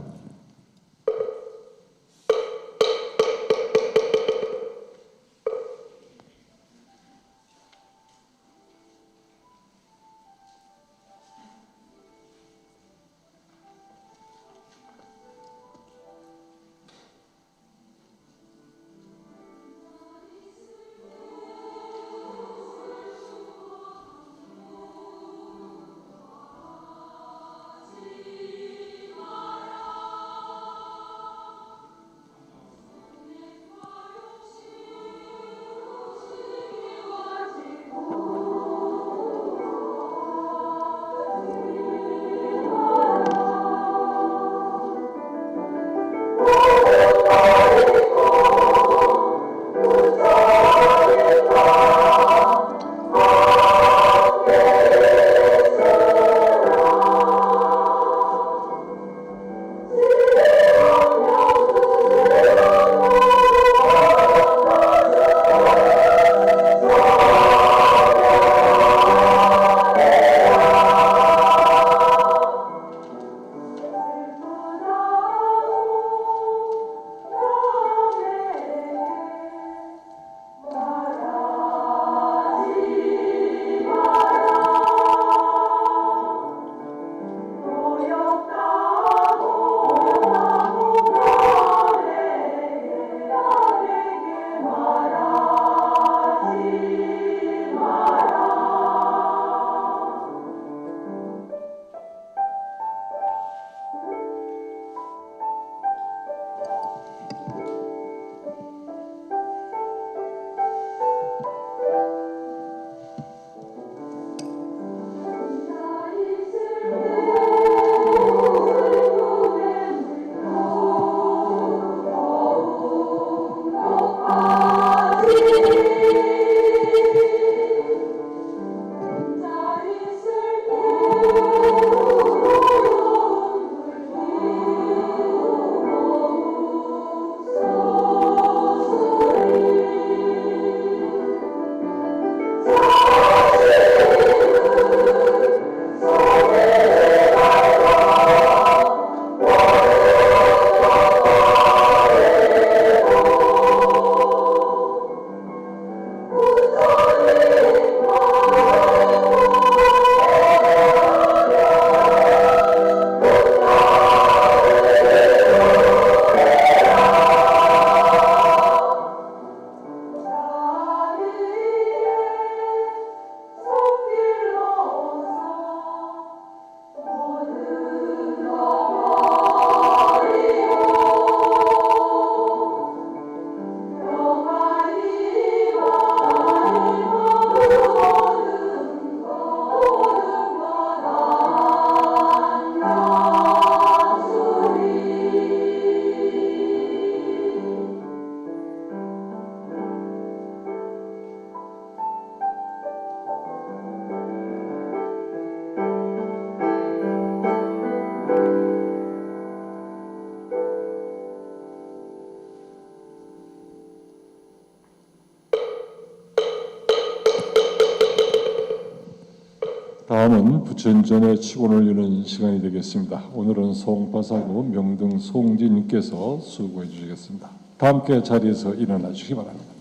다음은 부처인전의 치곤을 여는 시간이 되겠습니다. 오늘은 송파사구 명등 송진님께서 수고해 주시겠습니다. 다 함께 자리에서 일어나 주시기 바랍니다.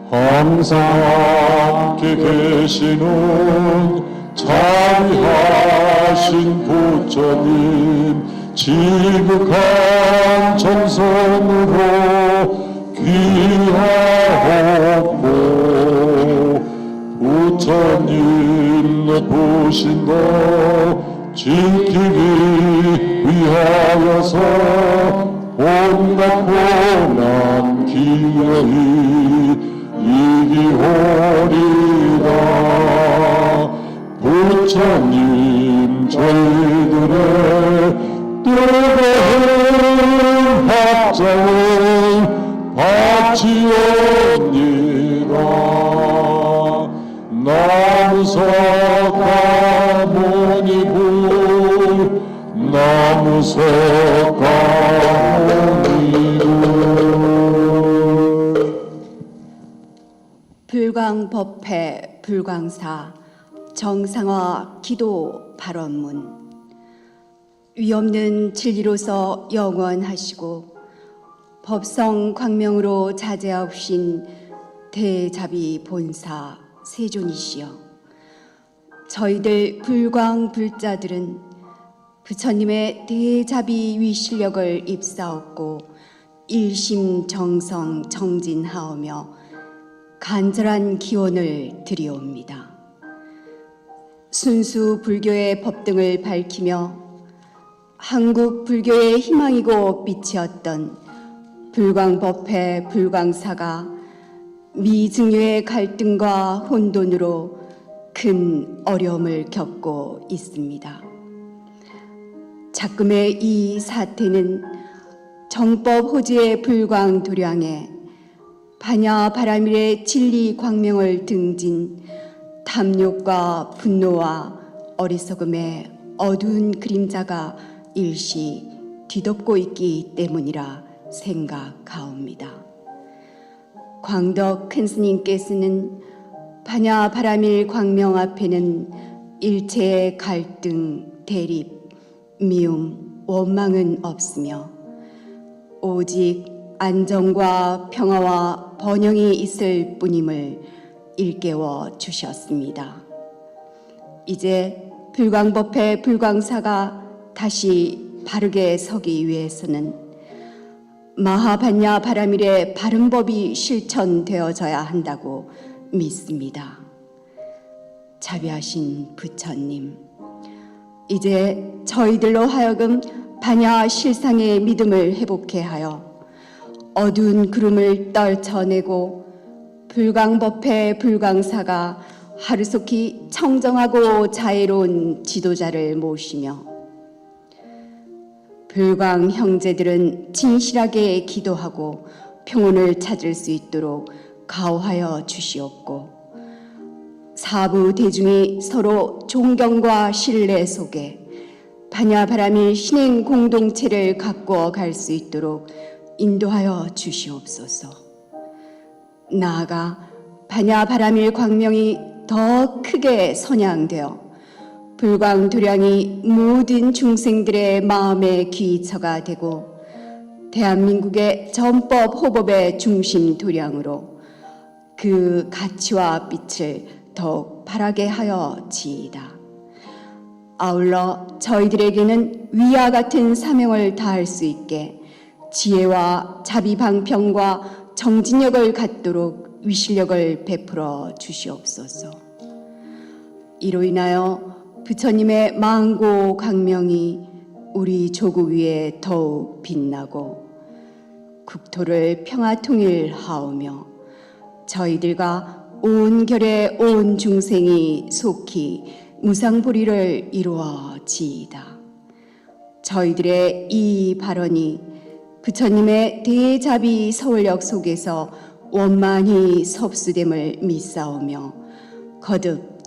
항상 함께 계시는 자비하신 부처님 지극한 정성으로 귀하옵고 부처님 보신다 지키기 위하여서 온갖 고난 기어이 이기오리라. 부처님 저희들의 뜨거운 합장을 바치옵니다. 나무석가모니불 나무석가모니불. 불광법회 불광사 정상화 기도 발언문. 위없는 진리로서 영원하시고 법성 광명으로 자제하옵신 대자비 본사 세존이시여, 저희들 불광 불자들은 부처님의 대자비 위실력을 입사하고 일심정성 정진하오며 간절한 기원을 드리옵니다. 순수 불교의 법등을 밝히며 한국 불교의 희망이고 빛이었던 불광법회 불광사가 미증유의 갈등과 혼돈으로 큰 어려움을 겪고 있습니다. 작금의 이 사태는 정법 호지의 불광 도량에 반야 바라밀의 진리 광명을 등진 탐욕과 분노와 어리석음의 어두운 그림자가 일시 뒤덮고 있기 때문이라 생각하옵니다. 광덕 큰 스님께서는 반야 바라밀 광명 앞에는 일체의 갈등, 대립, 미움, 원망은 없으며 오직 안정과 평화와 번영이 있을 뿐임을 일깨워 주셨습니다. 이제 불광법회 불광사가 다시 바르게 서기 위해서는 마하반야 바라밀의 바른 법이 실천되어져야 한다고 믿습니다. 자비하신 부처님, 이제 저희들로 하여금 반야 실상의 믿음을 회복케 하여 어두운 구름을 떨쳐내고 불광법회 불광사가 하루속히 청정하고 자애로운 지도자를 모시며 불광 형제들은 진실하게 기도하고 평온을 찾을 수 있도록 가호하여 주시옵고, 사부 대중이 서로 존경과 신뢰 속에 반야 바라밀 신행 공동체를 가꾸어 갈 수 있도록 인도하여 주시옵소서. 나아가 반야 바라밀 광명이 더 크게 선양되어 불광 도량이 모든 중생들의 마음의 기처가 되고 대한민국의 전법 호법의 중심 도량으로 그 가치와 빛을 더욱 바라게 하여 지이다. 아울러 저희들에게는 위와 같은 사명을 다할 수 있게 지혜와 자비방평과 정진력을 갖도록 위실력을 베풀어 주시옵소서. 이로 인하여 부처님의 망고 강명이 우리 조국 위에 더욱 빛나고 국토를 평화통일하오며 저희들과 온 결의 온 중생이 속히 무상보리를 이루어지이다. 저희들의 이 발언이 부처님의 대자비 서울역 속에서 원만히 섭수됨을 믿사오며 거듭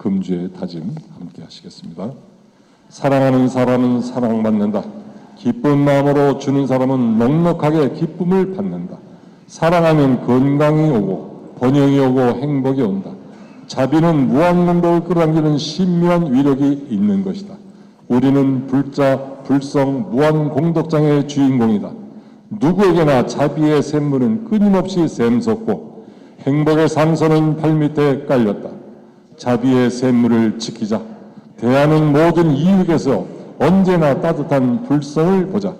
금주의 다짐 함께 하시겠습니다. 사랑하는 사람은 사랑받는다. 기쁜 마음으로 주는 사람은 넉넉하게 기쁨을 받는다. 사랑하면 건강이 오고 번영이 오고 행복이 온다. 자비는 무한공덕을 끌어당기는 신묘한 위력이 있는 것이다. 우리는 불성 무한공덕장의 주인공이다. 누구에게나 자비의 샘물은 끊임없이 샘솟고 행복의 상선은 발밑에 깔렸다. 자비의 샘물을 지키자. 대하는 모든 이익에서 언제나 따뜻한 불성을 보자.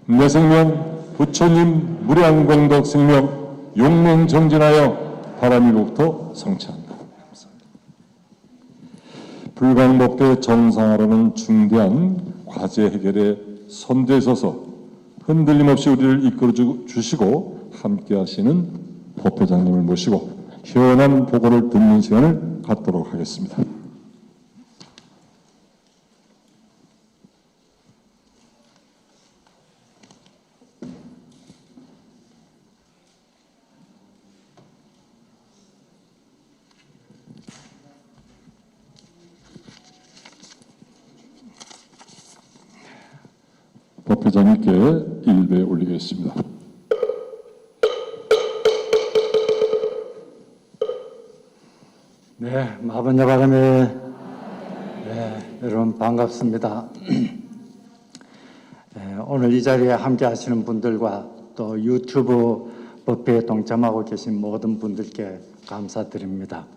내 생명 부처님 무량공덕 생명 용맹정진하여 바람일로부터 성취한다. 감사합니다. 불광법대 정상화라는 중대한 과제 해결에 선두에 서서 흔들림 없이 우리를 이끌어 주시고 함께 하시는 법회장님을 모시고 시원한 보고를 듣는 시간을 갖도록 하겠습니다. 법회장님께 일배 올리겠습니다. 네, 마번야 바람에 여러분 반갑습니다. 오늘 이 자리에 함께 하시는 분들과 또 유튜브 법회에 동참하고 계신 모든 분들께 감사드립니다.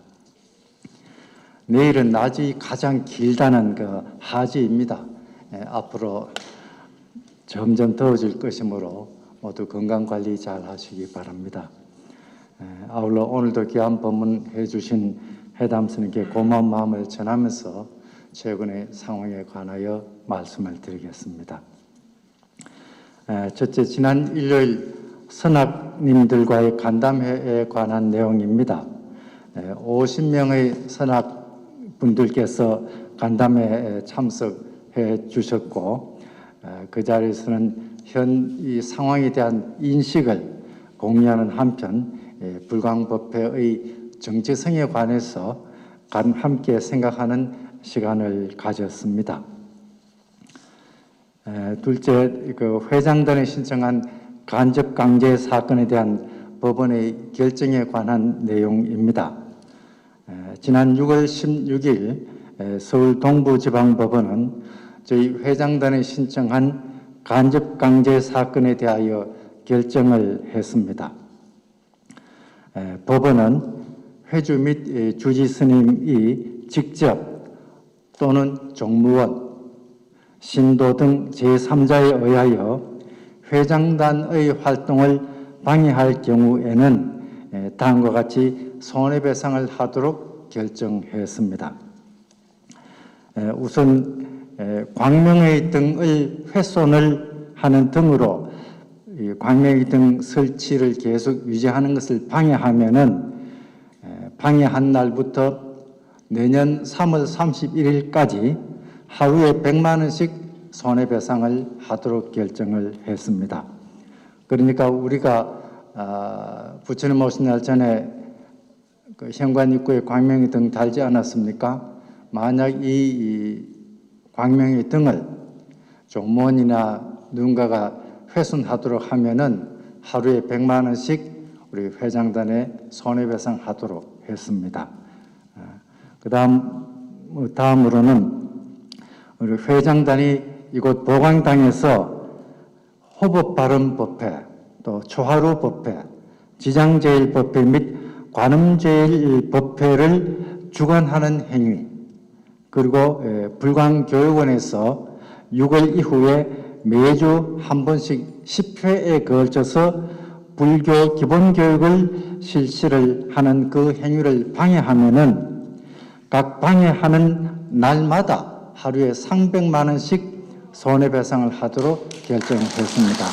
내일은 낮이 가장 길다는 그 하지입니다. 앞으로 점점 더워질 것이므로 모두 건강관리 잘 하시기 바랍니다. 아울러 오늘도 귀한 법문해 주신 회담스님께 고마운 마음을 전하면서 최근의 상황에 관하여 말씀을 드리겠습니다. 첫째, 지난 일요일 선학님들과의 간담회에 관한 내용입니다. 50명의 선학분들께서 간담회에 참석해 주셨고 그 자리에서는 현 이 상황에 대한 인식을 공유하는 한편 불광법회의 정체성에 관해서 함께 생각하는 시간을 가졌습니다. 둘째, 그 회장단이 신청한 간접강제 사건에 대한 법원의 결정에 관한 내용입니다. 지난 6월 16일 서울 동부지방법원은 저희 회장단이 신청한 간접강제 사건에 대하여 결정을 했습니다. 법원은 회주 및 주지 스님이 직접 또는 종무원, 신도 등 제3자에 의하여 회장단의 활동을 방해할 경우에는 다음과 같이 손해배상을 하도록 결정했습니다. 우선 광명의 등의 훼손을 하는 등으로 광명의 등 설치를 계속 유지하는 것을 방해하면은 방해한 날부터 내년 3월 31일까지 하루에 100만 원씩 손해배상을 하도록 결정을 했습니다. 그러니까 우리가 부처님 오신 날 전에 그 현관 입구에 광명의 등 달지 않았습니까? 만약 이 광명의 등을 종무원이나 누군가가 훼손하도록 하면은 하루에 100만 원씩 우리 회장단에 손해배상하도록 했습니다. 다음으로는 우리 회장단이 이곳 보광당에서 호법발언법회, 또 초하루법회, 지장제일법회 및 관음제일법회를 주관하는 행위, 그리고 불광교육원에서 6월 이후에 매주 한 번씩 10회에 걸쳐서 불교 기본교육을 실시를 하는 그 행위를 방해하면은 각 방해하는 날마다 하루에 300만 원씩 손해배상을 하도록 결정했습니다.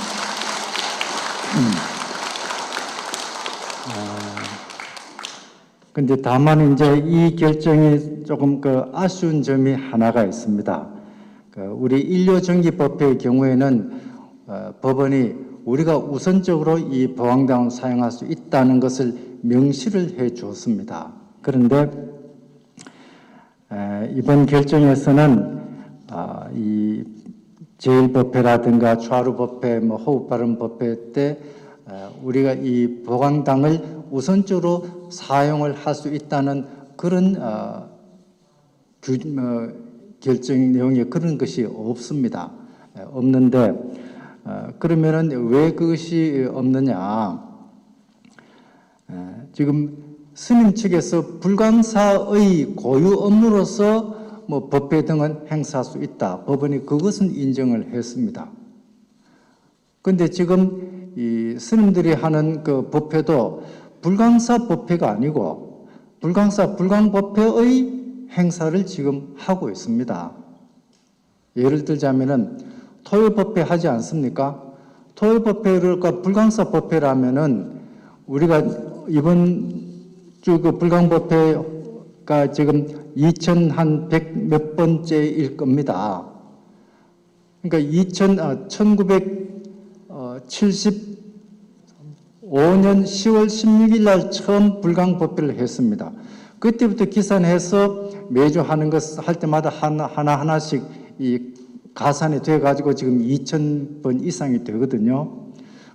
근데 다만 이제 이 결정이 조금 아쉬운 점이 하나가 있습니다. 우리 인료정기법회의 경우에는 법원이 우리가 우선적으로 이 보광당을 사용할 수 있다는 것을 명시를 해 주었습니다. 그런데 이번 결정에서는 이 제1법회라든가 좌루법회, 호흡발음법회 때 우리가 이 보강당을 우선적으로 사용을 할 수 있다는 그런 결정 내용에 그런 것이 없습니다. 없는데 그러면은 왜 그것이 없느냐? 지금 스님 측에서 불강사의 고유 업무로서 법회 등은 행사할 수 있다. 법원이 그것은 인정을 했습니다. 그런데 지금 이 스님들이 하는 그 법회도 불강사 법회가 아니고 불강법회의 행사를 지금 하고 있습니다. 예를 들자면은 토요법회 하지 않습니까? 토요법회가 불강사 법회라면은 우리가 이번 주 그 불강법회가 지금 2100 몇 번째일 겁니다. 그러니까 1975년 10월 16일 날 처음 불강법회를 했습니다. 그때부터 기산해서 매주 하는 것 할 때마다 하나씩 이 가산이 돼가지고 지금 2000번 이상이 되거든요.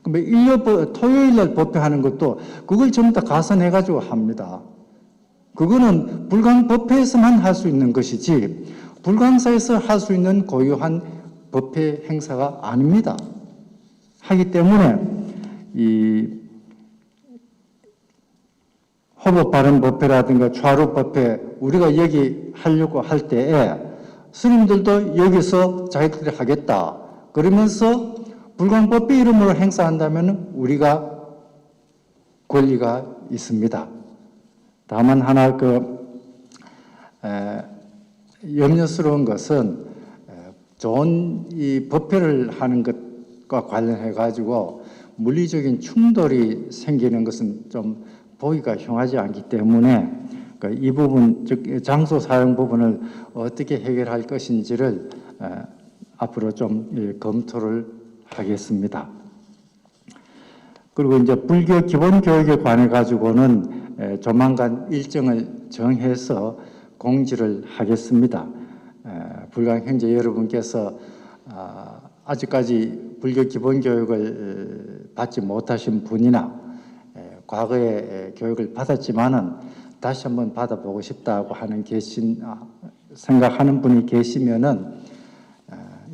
그러면 토요일 날 법회하는 것도 그걸 전부 다 가산해가지고 합니다. 그거는 불강법회에서만 할 수 있는 것이지 불강사에서 할 수 있는 고유한 법회 행사가 아닙니다. 하기 때문에 이 호법 발음 법회라든가 좌루 법회 우리가 여기 하려고 할 때에 스님들도 여기서 자기들이 하겠다 그러면서 불광법회 이름으로 행사한다면 우리가 권리가 있습니다. 다만 하나 염려스러운 것은 좋은 이 법회를 하는 것과 관련해 가지고 물리적인 충돌이 생기는 것은 좀 보기가 흉하지 않기 때문에 이 부분 즉 장소 사용 부분을 어떻게 해결할 것인지를 앞으로 좀 검토를 하겠습니다. 그리고 이제 불교 기본 교육에 관해 가지고는 조만간 일정을 정해서 공지를 하겠습니다. 불강 형제 여러분께서 아직까지 불교 기본 교육을 받지 못하신 분이나 과거에 교육을 받았지만은 다시 한번 받아보고 싶다고 하는 생각하는 분이 계시면은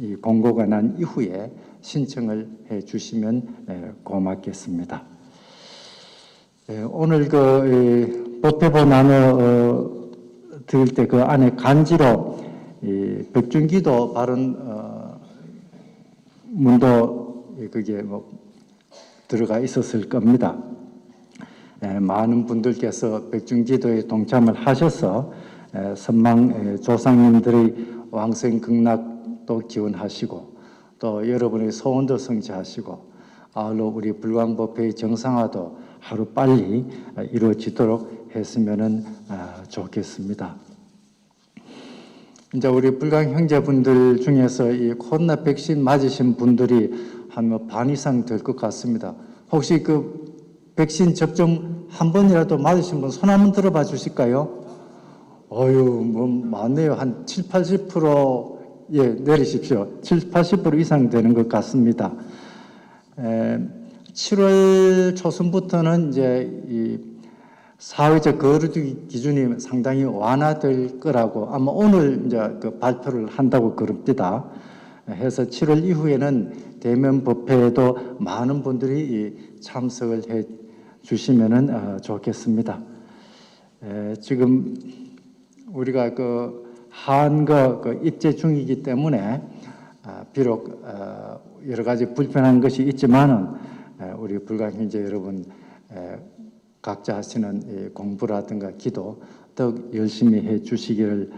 이 공고가 난 이후에 신청을 해 주시면 고맙겠습니다. 오늘 법회보 나눠 드릴 때 그 안에 간지로 백중기도 발언 문도 그게 들어가 있었을 겁니다. 많은 분들께서 백중기도에 동참을 하셔서 선망 조상님들의 왕생 극락도 기원하시고 또 여러분의 소원도 성취하시고 아울러 우리 불광법회의 정상화도 하루 빨리 이루어지도록 했으면 좋겠습니다. 이제 우리 불광 형제분들 중에서 이 코로나 백신 맞으신 분들이 한 반 이상 될 것 같습니다. 혹시 그 백신 접종 한 번이라도 맞으신 분 손 한번 들어봐 주실까요? 많네요. 한 70-80% 내리십시오. 70-80% 이상 되는 것 같습니다. 7월 초순부터는 이제 이 사회적 거리두기 기준이 상당히 완화될 거라고 아마 오늘 이제 그 발표를 한다고 그럽니다. 해서 7월 이후에는 대면 법회에도 많은 분들이 참석을 해 주시면은 좋겠습니다. 지금 우리가 한거 입제 중이기 때문에 비록 여러 가지 불편한 것이 있지만은 우리 불광 형제 여러분 각자 하시는 공부라든가 기도 더욱 열심히 해 주시기를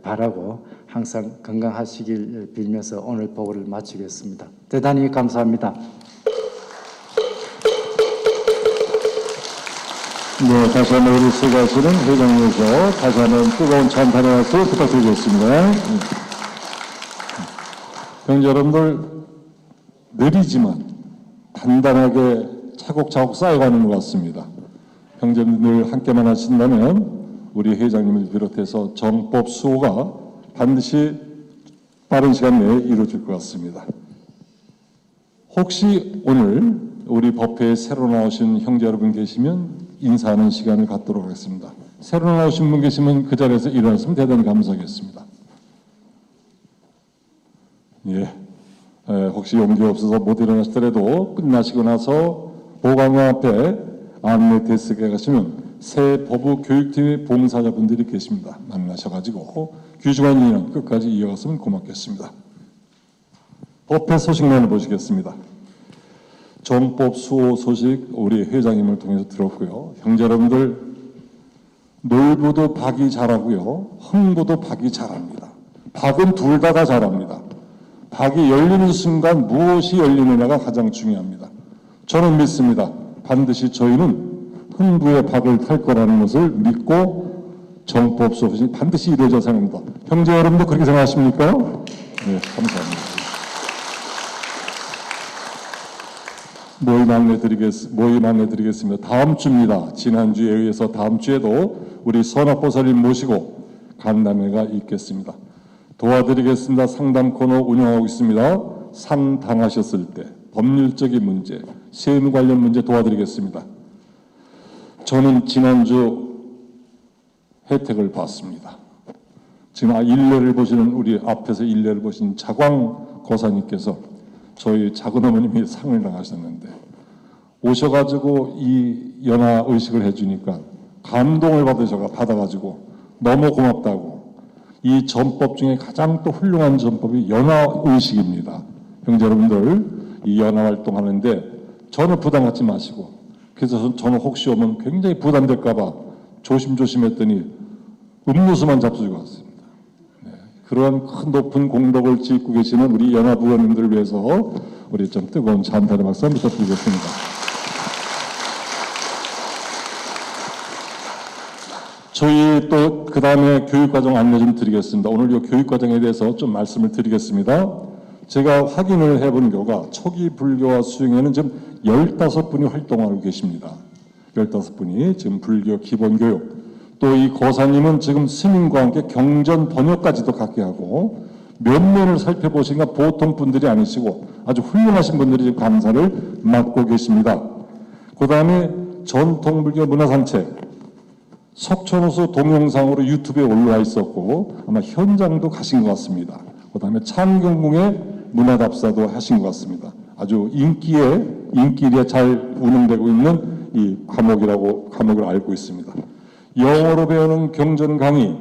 바라고 항상 건강하시길 빌면서 오늘 보고를 마치겠습니다. 대단히 감사합니다. 네, 다시 한번 우리 수고하시는 회장님께서 다시 한번 뜨거운 찬탄의 박수 부탁드리겠습니다. 형제 여러분들 느리지만 단단하게 차곡차곡 쌓여가는 것 같습니다. 형제분들 함께만 하신다면 우리 회장님을 비롯해서 정법 수호가 반드시 빠른 시간 내에 이루어질 것 같습니다. 혹시 오늘 우리 법회에 새로 나오신 형제 여러분 계시면 인사하는 시간을 갖도록 하겠습니다. 새로 나오신 분 계시면 그 자리에서 일어났으면 대단히 감사하겠습니다. 혹시 용기 없어서 못 일어나시더라도 끝나시고 나서 보관관 앞에 안내 데스크에 가시면 새 법우 교육팀의 봉사자분들이 계십니다. 만나셔가지고 귀중한 인연 끝까지 이어갔으면 고맙겠습니다. 법회 소식만을 보시겠습니다. 정법 수호 소식 우리 회장님을 통해서 들었고요. 형제 여러분들 놀부도 박이 잘하고요. 흥부도 박이 잘합니다. 박은 둘 다 잘합니다. 박이 열리는 순간 무엇이 열리느냐가 가장 중요합니다. 저는 믿습니다. 반드시 저희는 흥부의 박을 탈 거라는 것을 믿고 정법 수호이 반드시 이루어져야 합니다. 형제 여러분도 그렇게 생각하십니까? 네, 감사합니다. 모임 안내드리겠습니다. 다음 주입니다. 지난주에 의해서 다음 주에도 우리 선악보살님 모시고 간담회가 있겠습니다. 도와드리겠습니다. 상담 코너 운영하고 있습니다. 상당하셨을 때 법률적인 문제, 세무 관련 문제 도와드리겠습니다. 저는 지난주 혜택을 받습니다. 지금 일례를 보시는 우리 앞에서 일례를 보신 자광 거사님께서 저희 작은 어머님이 상을 나가셨는데 오셔가지고 이 연화 의식을 해주니까 감동을 받아가지고 너무 고맙다고. 이 전법 중에 가장 또 훌륭한 전법이 연화 의식입니다. 형제 여러분들 이 연화 활동하는데 전혀 부담 갖지 마시고, 그래서 저는 혹시 오면 굉장히 부담될까봐 조심했더니 음료수만 잡수고 왔습니다. 그러한 큰 높은 공덕을 짓고 계시는 우리 연합의원님들을 위해서 우리 좀 뜨거운 찬탄의 박수 한번 부탁드리겠습니다. 저희 또 그 다음에 교육과정 안내 좀 드리겠습니다. 오늘 이 교육과정에 대해서 좀 말씀을 드리겠습니다. 제가 확인을 해본 결과 초기 불교와 수행에는 지금 15분이 활동하고 계십니다. 15분이 지금 불교 기본교육. 또 이 거사님은 지금 스님과 함께 경전 번역까지도 갖게 하고 면면을 살펴보시니까 보통 분들이 아니시고 아주 훌륭하신 분들이 지금 감사를 맡고 계십니다. 그 다음에 전통불교 문화산책 석촌호수 동영상으로 유튜브에 올라와 있었고 아마 현장도 가신 것 같습니다. 그 다음에 창경궁에 문화답사도 하신 것 같습니다. 아주 인기에 잘 운영되고 있는 이 과목을 알고 있습니다. 영어로 배우는 경전 강의,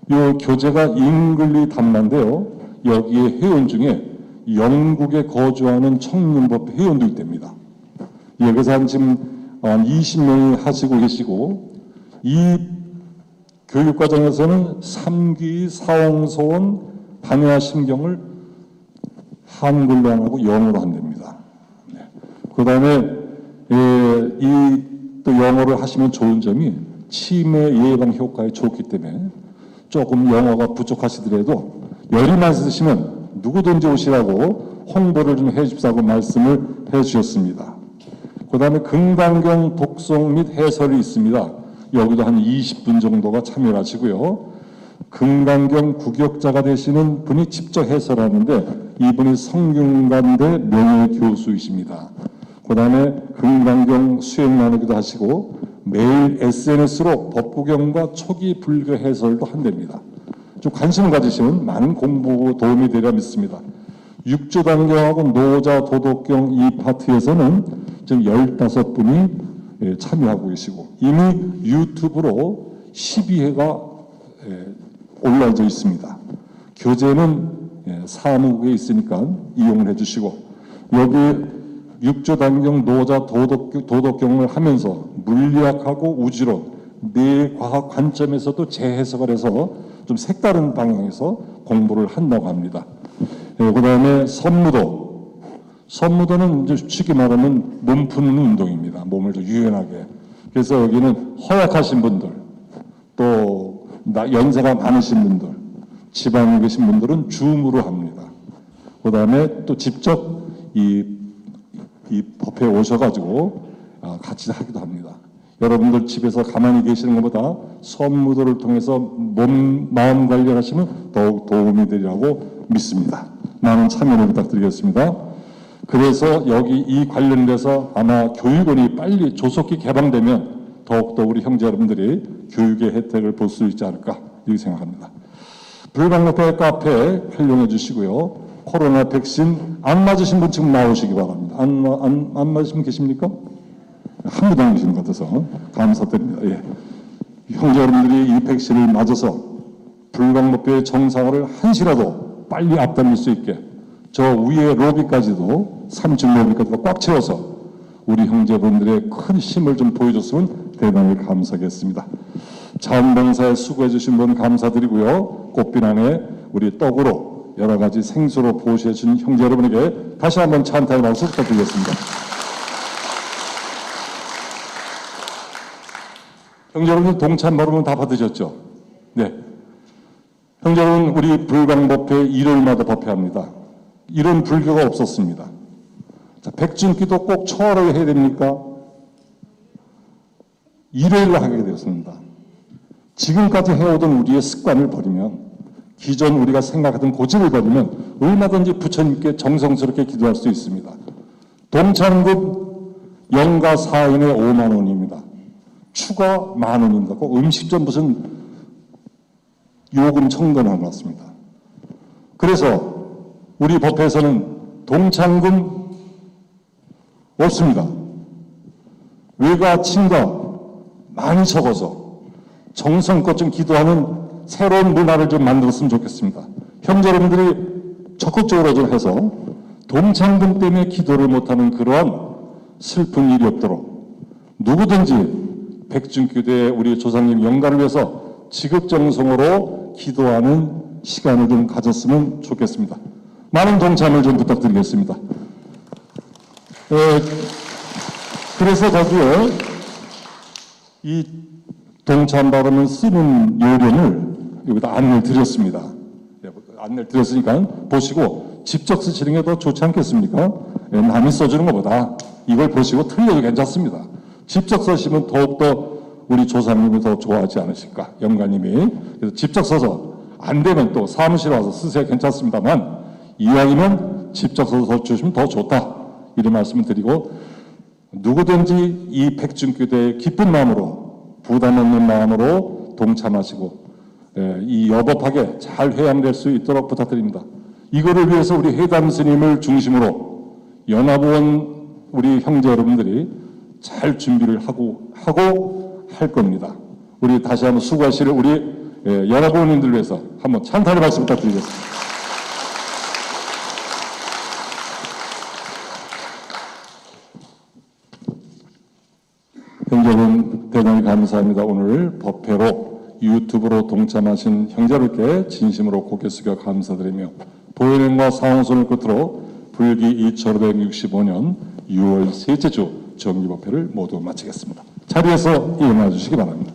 이 교재가 잉글리 담마인데요. 여기에 회원 중에 영국에 거주하는 청년법 회원도 있답니다. 여기서 지금 한 20명이 하시고 계시고, 이 교육과정에서는 삼귀, 사홍소원, 반야심경을 한글로 안 하고 영어로 한답니다. 네. 그 다음에 또 영어를 하시면 좋은 점이 치매 예방 효과에 좋기 때문에 조금 영어가 부족하시더라도 열의만 쓰시면 누구든지 오시라고 홍보를 좀 해주십사고 말씀을 해주셨습니다. 그 다음에 금강경 독송 및 해설이 있습니다. 여기도 한 20분 정도가 참여를 하시고요. 금강경 국역자가 되시는 분이 직접 해설하는데 이분이 성균관대 명예교수이십니다. 그 다음에 금강경 수행 나누기도 하시고 매일 SNS로 법구경과 초기 불교 해설도 한답니다. 좀 관심을 가지시면 많은 공부 도움이 되리라 믿습니다. 육조단경하고 노자 도덕경 이 파트에서는 지금 15분이 참여하고 계시고 이미 유튜브로 12회가 올라져 있습니다. 교재는 사무국에 있으니까 이용을 해주시고 여기 육조단경 노자 도덕경을 하면서 물리학하고 우주론 네 과학 관점에서도 재해석을 해서 좀 색다른 방향에서 공부를 한다고 합니다. 그 다음에 선무도는 이제 쉽게 말하면 몸 푸는 운동입니다. 몸을 더 유연하게. 그래서 여기는 허약하신 분들, 또 연세가 많으신 분들, 지방에 계신 분들은 줌으로 합니다. 그 다음에 또 직접 이 법회에 오셔가지고 같이 하기도 합니다. 여러분들 집에서 가만히 계시는 것보다 선무도를 통해서 마음 관리하시면 더욱 도움이 되리라고 믿습니다. 많은 참여를 부탁드리겠습니다. 그래서 여기 이 관련돼서 아마 교육원이 빨리 조속히 개방되면 더욱더 우리 형제 여러분들이 교육의 혜택을 볼 수 있지 않을까 이렇게 생각합니다. 불방목회 카페 활용해 주시고요. 코로나 백신 안 맞으신 분 지금 나오시기 바랍니다. 안 맞으신 분 계십니까? 한 분도 안 계신 것 같아서 감사드립니다. 예. 형제 여러분들이 이 백신을 맞아서 불방목회의 정상화를 한시라도 빨리 앞당길 수 있게 저 위에 로비까지도 3층 로비까지도 꽉 채워서 우리 형제분들의 큰 힘을 좀 보여줬으면 대단히 감사하겠습니다. 자원봉사에 수고해 주신 분 감사드리고요. 꽃빛 안에 우리 떡으로 여러 가지 생수로 보시해 주신 형제 여러분에게 다시 한번 찬탄의 박수 부탁드리겠습니다. 형제 여러분 동참 여러분 다 받으셨죠? 네. 형제 여러분 우리 불광법회 일요일마다 법회합니다. 이런 불교가 없었습니다. 자, 백중기도 꼭 초하루 해야 됩니까? 일요일로 하게 되었습니다. 지금까지 해오던 우리의 습관을 버리면 기존 우리가 생각하던 고집을 버리면 얼마든지 부처님께 정성스럽게 기도할 수 있습니다. 동창금 영가 4인에 5만 원입니다. 추가 10,000원입니다. 꼭 음식점 무슨 요금 청구하는 것 같습니다. 그래서 우리 법회에서는 동창금 없습니다. 외가 친가 많이 적어서 정성껏 좀 기도하는 새로운 문화를 좀 만들었으면 좋겠습니다. 형제 여러분들이 적극적으로 좀 해서 동창금 때문에 기도를 못하는 그러한 슬픈 일이 없도록 누구든지 백중교대의 우리 조상님 영가를 위해서 지극정성으로 기도하는 시간을 좀 가졌으면 좋겠습니다. 많은 동참을 좀 부탁드리겠습니다. 그래서 저기에 이 동참 발언을 쓰는 요령을 여기다 안내를 드렸습니다. 안내를 드렸으니까 보시고 직접 쓰시는 게 더 좋지 않겠습니까? 남이 써주는 것보다 이걸 보시고 틀려도 괜찮습니다. 직접 쓰시면 더욱더 우리 조상님이 더 좋아하지 않으실까, 영가님이. 그래서 직접 써서 안 되면 또 사무실에 와서 쓰세요. 괜찮습니다만 이왕이면 직접 써서 주시면 더 좋다. 이런 말씀을 드리고 누구든지 이 백중교대의 기쁜 마음으로 부담 없는 마음으로 동참하시고 이 여법하게 잘 회양될 수 있도록 부탁드립니다. 이거를 위해서 우리 회담 스님을 중심으로 연합원 우리 형제 여러분들이 잘 준비를 하고 할 겁니다. 우리 다시 한번 수고하시를 우리 연합원님들 위해서 한번 찬탄의 말씀 부탁드리겠습니다. 형제분 대단히 감사합니다. 오늘 법회로 유튜브로 동참하신 형제들께 진심으로 고개 숙여 감사드리며 보현행과 상홍선을 끝으로 불기 2565년 6월 셋째 주 정기법회를 모두 마치겠습니다. 자리에서 일어나 주시기 바랍니다.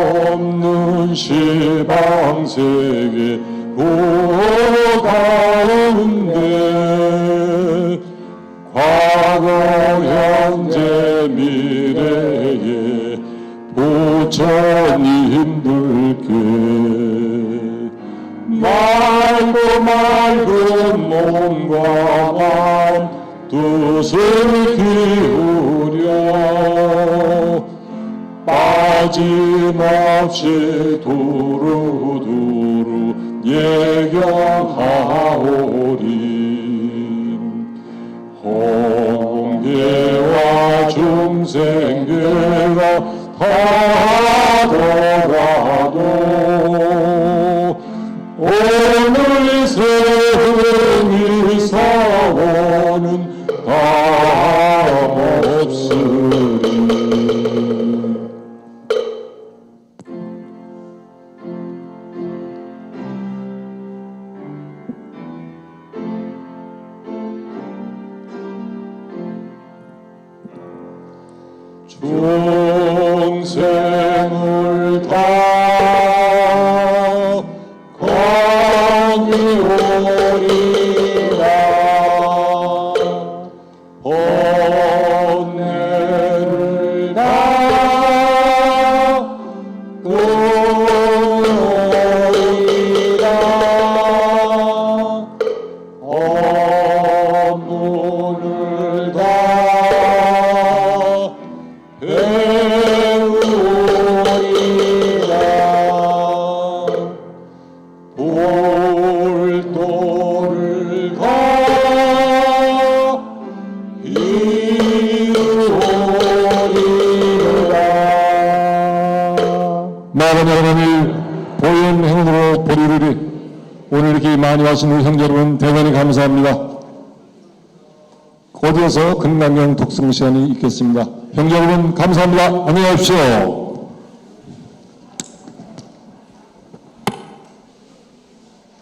가없는 시방세계 고가운데 과거 현재 미래에 부처님들께 맑은 몸과 마음 뜻을 기울여 빠짐없이 두루두루 예경하오리. 홍계와 중생계가 다더라도 오늘 생이 사원은 다없으리. 중생을 다 건이오리라 번뇌를 다 끊으리라 업문을 다 배우리라 돌도를 가 이루리라. 마흔 여러분을 보현 행으로 보리르리. 오늘 이렇게 많이 와신 우리 형제 여러분 대단히 감사합니다. 곧이어서 금강경 독승 시간이 있겠습니다. 형제 여러분 감사합니다. 안녕히 가십시오.